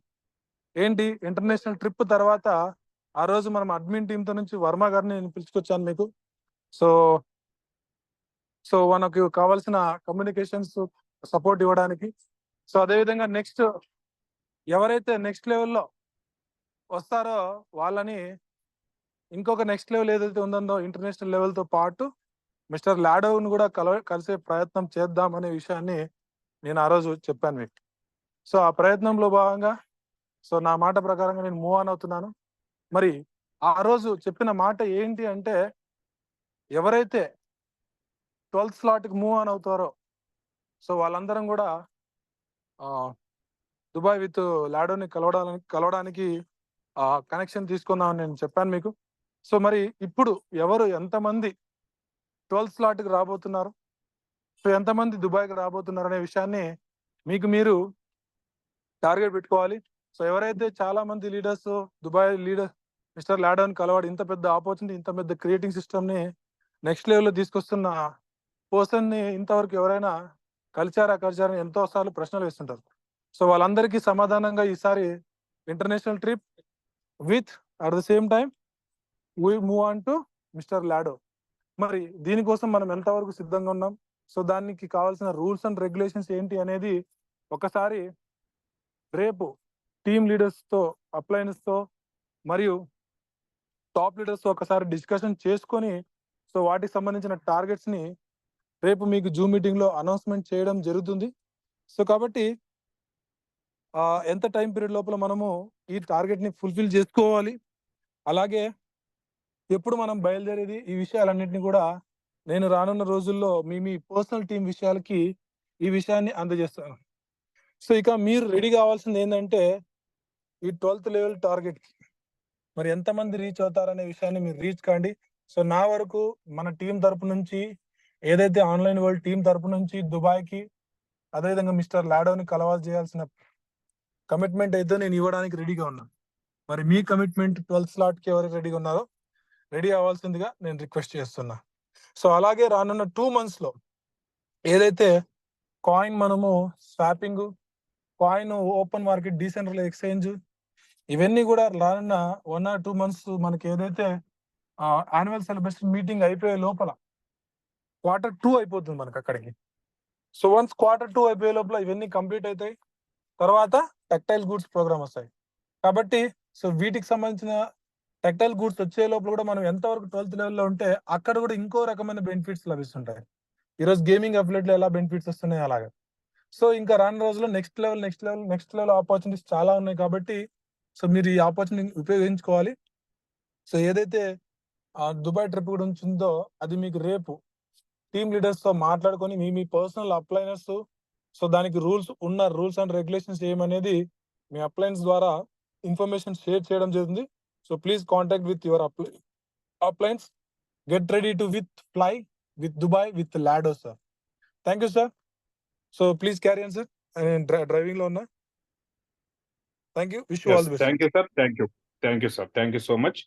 ఏంటి, ఇంటర్నేషనల్ ట్రిప్ తర్వాత ఆ రోజు మనం అడ్మిన్ టీమ్ తో నుంచి వర్మ గారిని నేను పిలుచుకొచ్చాను మీకు. సో మనకు కావాల్సిన కమ్యూనికేషన్స్ సపోర్ట్ ఇవ్వడానికి. సో అదేవిధంగా నెక్స్ట్ ఎవరైతే నెక్స్ట్ లెవెల్లో వస్తారో వాళ్ళని ఇంకొక నెక్స్ట్ లెవెల్ ఏదైతే ఉందో ఇంటర్నేషనల్ లెవెల్ తో పాటు మిస్టర్ లాడోవ్ను కూడా కలిసే ప్రయత్నం చేద్దాం అనే విషయాన్ని నేను ఆ రోజు చెప్పాను మీకు. సో ఆ ప్రయత్నంలో భాగంగా సో నా మాట ప్రకారంగా నేను మూవ్ ఆన్ అవుతున్నాను. మరి ఆ రోజు చెప్పిన మాట ఏంటి అంటే, ఎవరైతే 12th slot కి మూవ్ ఆన్ అవుతారో సో వాళ్ళందరం కూడా దుబాయ్ విత్ లాడోని కలవడానికి కనెక్షన్ తీసుకుందామని నేను చెప్పాను మీకు. సో మరి ఇప్పుడు ఎంతమంది 12th slot కి రాబోతున్నారు, సో ఎంతమంది దుబాయ్కి రాబోతున్నారు అనే విషయాన్ని మీరు టార్గెట్ పెట్టుకోవాలి. సో ఎవరైతే చాలా మంది లీడర్స్ దుబాయ్ లీడర్ మిస్టర్ లాడోని కలవాడు, ఇంత పెద్ద ఆపర్చునిటీ, ఇంత పెద్ద క్రియేటింగ్ సిస్టమ్ ని నెక్స్ట్ లెవెల్లో తీసుకొస్తున్న పర్సన్ ని ఇంతవరకు ఎవరైనా కలిచారని ఎంతో సార్లు ప్రశ్నలు వేస్తుంటారు. సో వాళ్ళందరికీ సమాధానంగా ఈసారి international trip with at the same time we move on to mister Lado. మరి దీనికోసం మనం ఎంతవరకు సిద్ధంగా ఉన్నాం, సో దానికి కావాల్సిన రూల్స్ అండ్ రెగ్యులేషన్స్ ఏంటి అనేది ఒకసారి రేపు టీమ్ లీడర్స్ తో, అప్లయన్స్ తో మరియు టాప్ లీడర్స్ తో ఒకసారి డిస్కషన్ చేసుకొని సో వాటికి సంబంధించిన టార్గెట్స్ ని రేపు మీకు జూమ్ మీటింగ్ లో అనౌన్స్మెంట్ చేయడం జరుగుతుంది. సో కాబట్టి ఎంత టైం పీరియడ్ లోపల మనము ఈ టార్గెట్ ని ఫుల్ఫిల్ చేసుకోవాలి, అలాగే ఎప్పుడు మనం బయలుదేరేది, ఈ విషయాలన్నింటినీ కూడా నేను రానున్న రోజుల్లో మీ పర్సనల్ టీం విషయాలకి ఈ విషయాన్ని అందజేస్తాను. సో ఇక మీరు రెడీ కావాల్సింది ఏంటంటే, ఈ 12th level టార్గెట్ కి మరి ఎంతమంది రీచ్ అవుతారనే విషయాన్ని మీరు రీచ్ కాండి. సో నా వరకు మన టీం తరపు నుంచి ఏదైతే ఆన్లైన్ వరల్డ్ టీం తరపు నుంచి దుబాయ్కి అదేవిధంగా మిస్టర్ లాడోని చేయాల్సిన కమిట్మెంట్ అయితే నేను ఇవ్వడానికి రెడీగా ఉన్నాను. మరి మీ కమిట్మెంట్ 12th slot కి ఎవరు రెడీగా ఉన్నారో రెడీ అవ్వాల్సిందిగా నేను రిక్వెస్ట్ చేస్తున్నా. సో అలాగే రానున్న 2 months లో ఏదైతే coin swapping, coin open market, డీసెంట్రల్ exchange, ఇవన్నీ కూడా రానున్న 1 or 2 months మనకి ఏదైతే యాన్యువల్ సెలబ్రేషన్ మీటింగ్ అయిపోయే లోపల Q2 అయిపోతుంది మనకి అక్కడికి. సో వన్స్ Q2 అయిపోయే లోపల ఇవన్నీ కంప్లీట్ అవుతాయి. తర్వాత టెక్టైల్ గూడ్స్ ప్రోగ్రామ్ వస్తాయి. కాబట్టి సో వీటికి సంబంధించిన టెక్టైల్ గూడ్స్ వచ్చే లోపల కూడా మనం ఎంతవరకు 12th level లో ఉంటే అక్కడ కూడా ఇంకో రకమైన బెనిఫిట్స్ లభిస్తుంటాయి. ఈరోజు గేమింగ్ అఫిలియేట్ లో ఎలా బెనిఫిట్స్ వస్తున్నాయి అలాగే. సో ఇంకా రానున్న రోజుల్లో నెక్స్ట్ లెవెల్ ఆపర్చునిటీస్ చాలా ఉన్నాయి. కాబట్టి సో మీరు ఈ ఆపర్చునిటీ ఉపయోగించుకోవాలి. సో ఏదైతే దుబాయ్ ట్రిప్ గురించి ఉందో అది మీకు రేపు టీమ్ లీడర్స్ తో మాట్లాడుకొని మీ పర్సనల్ అప్లైనర్స్, సో దానికి రూల్స్ అండ్ రెగ్యులేషన్స్ ఏమనేది మీ అప్లైన్స్ ద్వారా ఇన్ఫర్మేషన్ షేర్ చేయడం జరుగుతుంది. So please contact with your uplines. Get ready to fly with Dubai with Lado sir. Thank you sir. So please carry on sir. Driving లో ఉన్నా. Thank you. Wish you all the best. Thank you sir. Thank you so much.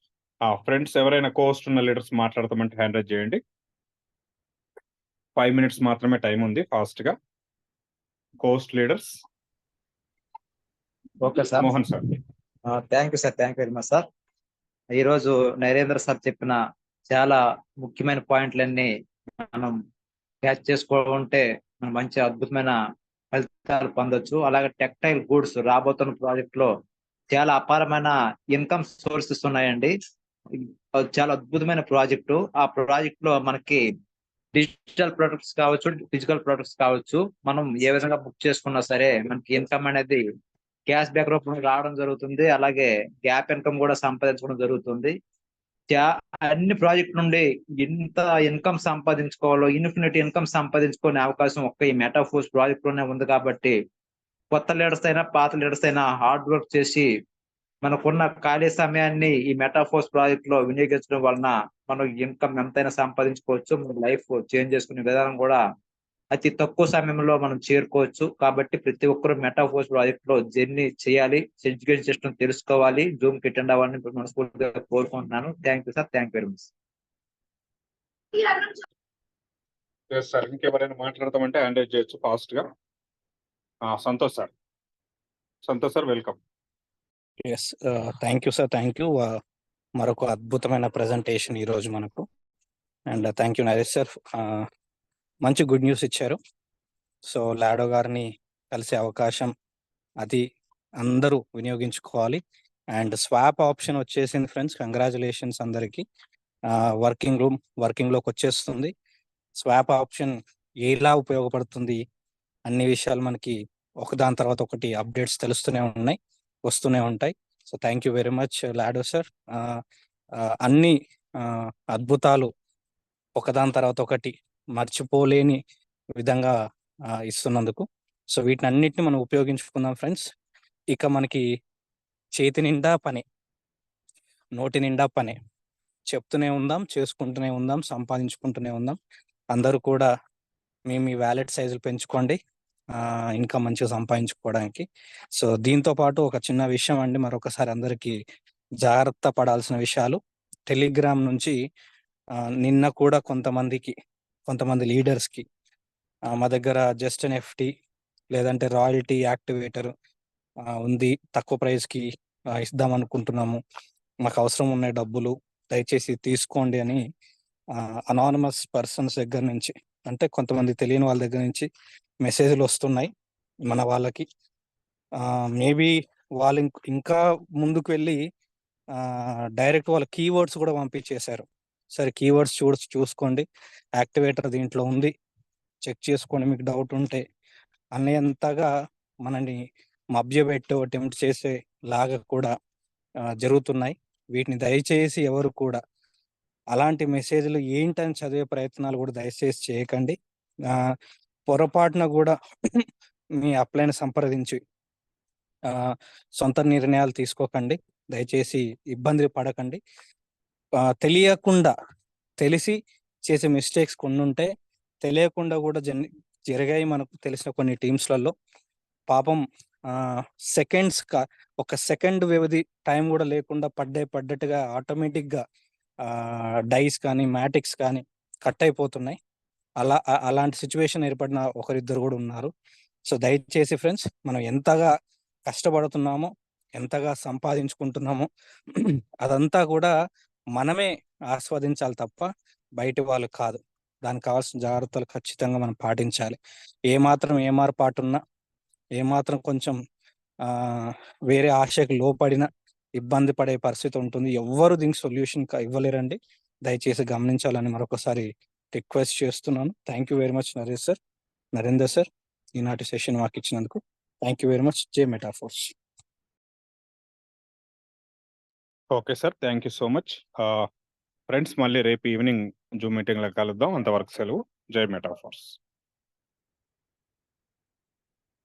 Friends ఎవరైనా కోస్ట్ ఉన్న లీడర్స్ మాట్లాడతామంటే హ్యాండ్ రైజ్ చేయండి. 5 minutes మాత్రమే టైం ఉంది. ఫాస్ట్‌గా Coast leaders okay sir. Mohan sir. Thank you sir. Thank you very much sir. ఈరోజు నరేంద్ర సార్ చెప్పిన చాలా ముఖ్యమైన పాయింట్లన్నీ మనం క్యాచ్ చేసుకోకుంటే మనం మంచి అద్భుతమైన ఫలితాలు పొందొచ్చు. అలాగే టెక్టైల్ గూడ్స్ రాబోతున్న ప్రాజెక్ట్ లో చాలా అపారమైన ఇన్కమ్ సోర్సెస్ ఉన్నాయండి. అది చాలా అద్భుతమైన ప్రాజెక్టు. ఆ ప్రాజెక్ట్ లో మనకి డిజిటల్ ప్రొడక్ట్స్ కావచ్చు, ఫిజికల్ ప్రొడక్ట్స్ కావచ్చు, మనం ఏ విధంగా బుక్ చేసుకున్నా సరే మనకి ఇన్కమ్ అనేది క్యాష్ బ్యాక్ రూపంలో రావడం జరుగుతుంది. అలాగే గ్యాప్ ఇన్కమ్ కూడా సంపాదించడం జరుగుతుంది. అన్ని ప్రాజెక్ట్ నుండి ఎంత ఇన్కమ్ సంపాదించుకోవాలో, ఇన్ఫినిట్ ఇన్కమ్ సంపాదించుకునే అవకాశం ఒక్క ఈ మెటాఫోర్స్ ప్రాజెక్ట్ లోనే ఉంది. కాబట్టి కొత్త లీడర్స్ అయినా పాత లీడర్స్ అయినా హార్డ్ వర్క్ చేసి మనకున్న ఖాళీ సమయాన్ని ఈ మెటాఫోర్స్ ప్రాజెక్ట్ లో వినియోగించడం వలన మనం ఇన్కమ్ ఎంతైనా సంపాదించుకోవచ్చు. మన లైఫ్ చేంజ్ చేసుకునే విధానం కూడా అతి తక్కువ సమయంలో మనం చేరుకోవచ్చు. కాబట్టి ప్రతి ఒక్కరు మెటాఫోర్స్ ప్రాజెక్ట్ లో జర్నీ చేయాలి, ఎడ్యుకేషన్ సిస్టమ్ తెలుసుకోవాలి, జూమ్ కి అటెండ్ అవ్వాలని మనస్ఫూర్తిగా కోరుకుంటున్నాను. Thank you sir. Thank you very much. Yes sir. ఇంకెవరైనా మాట్లాడతామంటే హ్యాండ్ రైజ్ చేయొచ్చు ఫాస్ట్‌గా. Santosh sir. Santosh sir welcome. Yes thank you sir. Thank you. మరొక అద్భుతమైన ప్రజెంటేషన్ ఈరోజు మనకు. And thank you Naresh sir. మంచి గుడ్ న్యూస్ ఇచ్చారు. సో లాడో గారిని కలిసే అవకాశం అది అందరూ వినియోగించుకోవాలి. అండ్ స్వాప్ ఆప్షన్ వచ్చేసింది ఫ్రెండ్స్. కంగ్రాచులేషన్స్ అందరికీ. వర్కింగ్లోకి వచ్చేస్తుంది. స్వాప్ ఆప్షన్ ఎలా ఉపయోగపడుతుంది అన్ని విషయాలు మనకి ఒకదాని తర్వాత ఒకటి అప్డేట్స్ తెలుస్తూనే ఉన్నాయి, వస్తూనే ఉంటాయి. So thank you very much Lado sir. అన్ని అద్భుతాలు ఒకదాని తర్వాత ఒకటి మర్చిపోలేని విధంగా ఇస్తున్నందుకు. సో వీటిని అన్నిటిని మనం ఉపయోగించుకుందాం ఫ్రెండ్స్. ఇక మనకి చేతి నిండా పని, నోటి నిండా పని, చెప్తూనే ఉందాం, చేసుకుంటూనే ఉందాం, సంపాదించుకుంటూనే ఉందాం. అందరూ కూడా మీ వ్యాలెట్ సైజులు పెంచుకోండి ఇంకా మంచిగా సంపాదించుకోవడానికి. సో దీంతో పాటు ఒక చిన్న విషయం అండి, మరొకసారి అందరికీ జాగ్రత్త పడాల్సిన విషయాలు. టెలిగ్రామ్ నుంచి నిన్న కూడా కొంతమంది లీడర్స్కి మా దగ్గర జస్ట్ ఎన్ ఎఫ్టీ లేదంటే రాయల్టీ యాక్టివేటర్ ఉంది, తక్కువ ప్రైస్కి ఇద్దాం అనుకుంటున్నాము, మాకు అవసరం ఉన్నాయి డబ్బులు, దయచేసి తీసుకోండి అని అనానమస్ పర్సన్స్ దగ్గర నుంచి, అంటే కొంతమంది తెలియని వాళ్ళ దగ్గర నుంచి మెసేజ్లు వస్తున్నాయి మన వాళ్ళకి. మేబీ వాళ్ళు ఇంకా ముందుకు వెళ్ళి డైరెక్ట్ వాళ్ళ కీవర్డ్స్ కూడా పంపించేశారు. సరే కీవర్డ్స్ చూసుకోండి, యాక్టివేటర్ దీంట్లో ఉంది, చెక్ చేసుకోండి మీకు డౌట్ ఉంటే అనేంతగా మనని మభ్యపెట్టి అటెంప్ట్ చేసే లాగా కూడా జరుగుతున్నాయి. వీటిని దయచేసి ఎవరు కూడా అలాంటి మెసేజ్లు ఏంటని చదివే ప్రయత్నాలు కూడా దయచేసి చేయకండి. పొరపాటున కూడా మీ అప్లైని సంప్రదించి సొంత నిర్ణయాలు తీసుకోకండి. దయచేసి ఇబ్బంది పడకండి. తెలియకుండా తెలిసి చేసే మిస్టేక్స్ కొన్ని ఉంటాయి, తెలియకుండా కూడా జరిగాయి మనకు తెలిసిన కొన్ని టీమ్స్లలో. పాపం సెకండ్స్ ఒక సెకండ్ వ్యవధి టైం కూడా లేకుండా పడ్డట్టుగా ఆటోమేటిక్గా డైస్ కానీ మ్యాటిక్స్ కానీ కట్ అయిపోతున్నాయి. అలాంటి సిచ్యువేషన్ ఏర్పడిన ఒకరిద్దరు కూడా ఉన్నారు. సో దయచేసి ఫ్రెండ్స్, మనం ఎంతగా కష్టపడుతున్నామో, ఎంతగా సంపాదించుకుంటున్నామో అదంతా కూడా మనమే ఆస్వాదించాలి తప్ప బయట వాళ్ళు కాదు. దానికి కావాల్సిన జాగ్రత్తలు ఖచ్చితంగా మనం పాటించాలి. ఏమాత్రం ఏమార్పాటున్నా, ఏమాత్రం కొంచెం వేరే ఆశకు లోపడిన ఇబ్బంది పడే పరిస్థితి ఉంటుంది. ఎవ్వరు దీనికి సొల్యూషన్ ఇవ్వలేరండి. దయచేసి గమనించాలని మరొకసారి రిక్వెస్ట్ చేస్తున్నాను. Thank you very much Naresh sir, Narender sir, ఈనాటి సెషన్ మాకు ఇచ్చినందుకు థ్యాంక్ యూ వెరీ మచ్. జై metaphors. Okay sir, thank you so much. Friends, మళ్ళీ రేపు ఈవినింగ్ జూమ్ మీటింగ్లో కలుద్దాం. అంతవరకు సెలవు. జై మెటాఫోర్స్.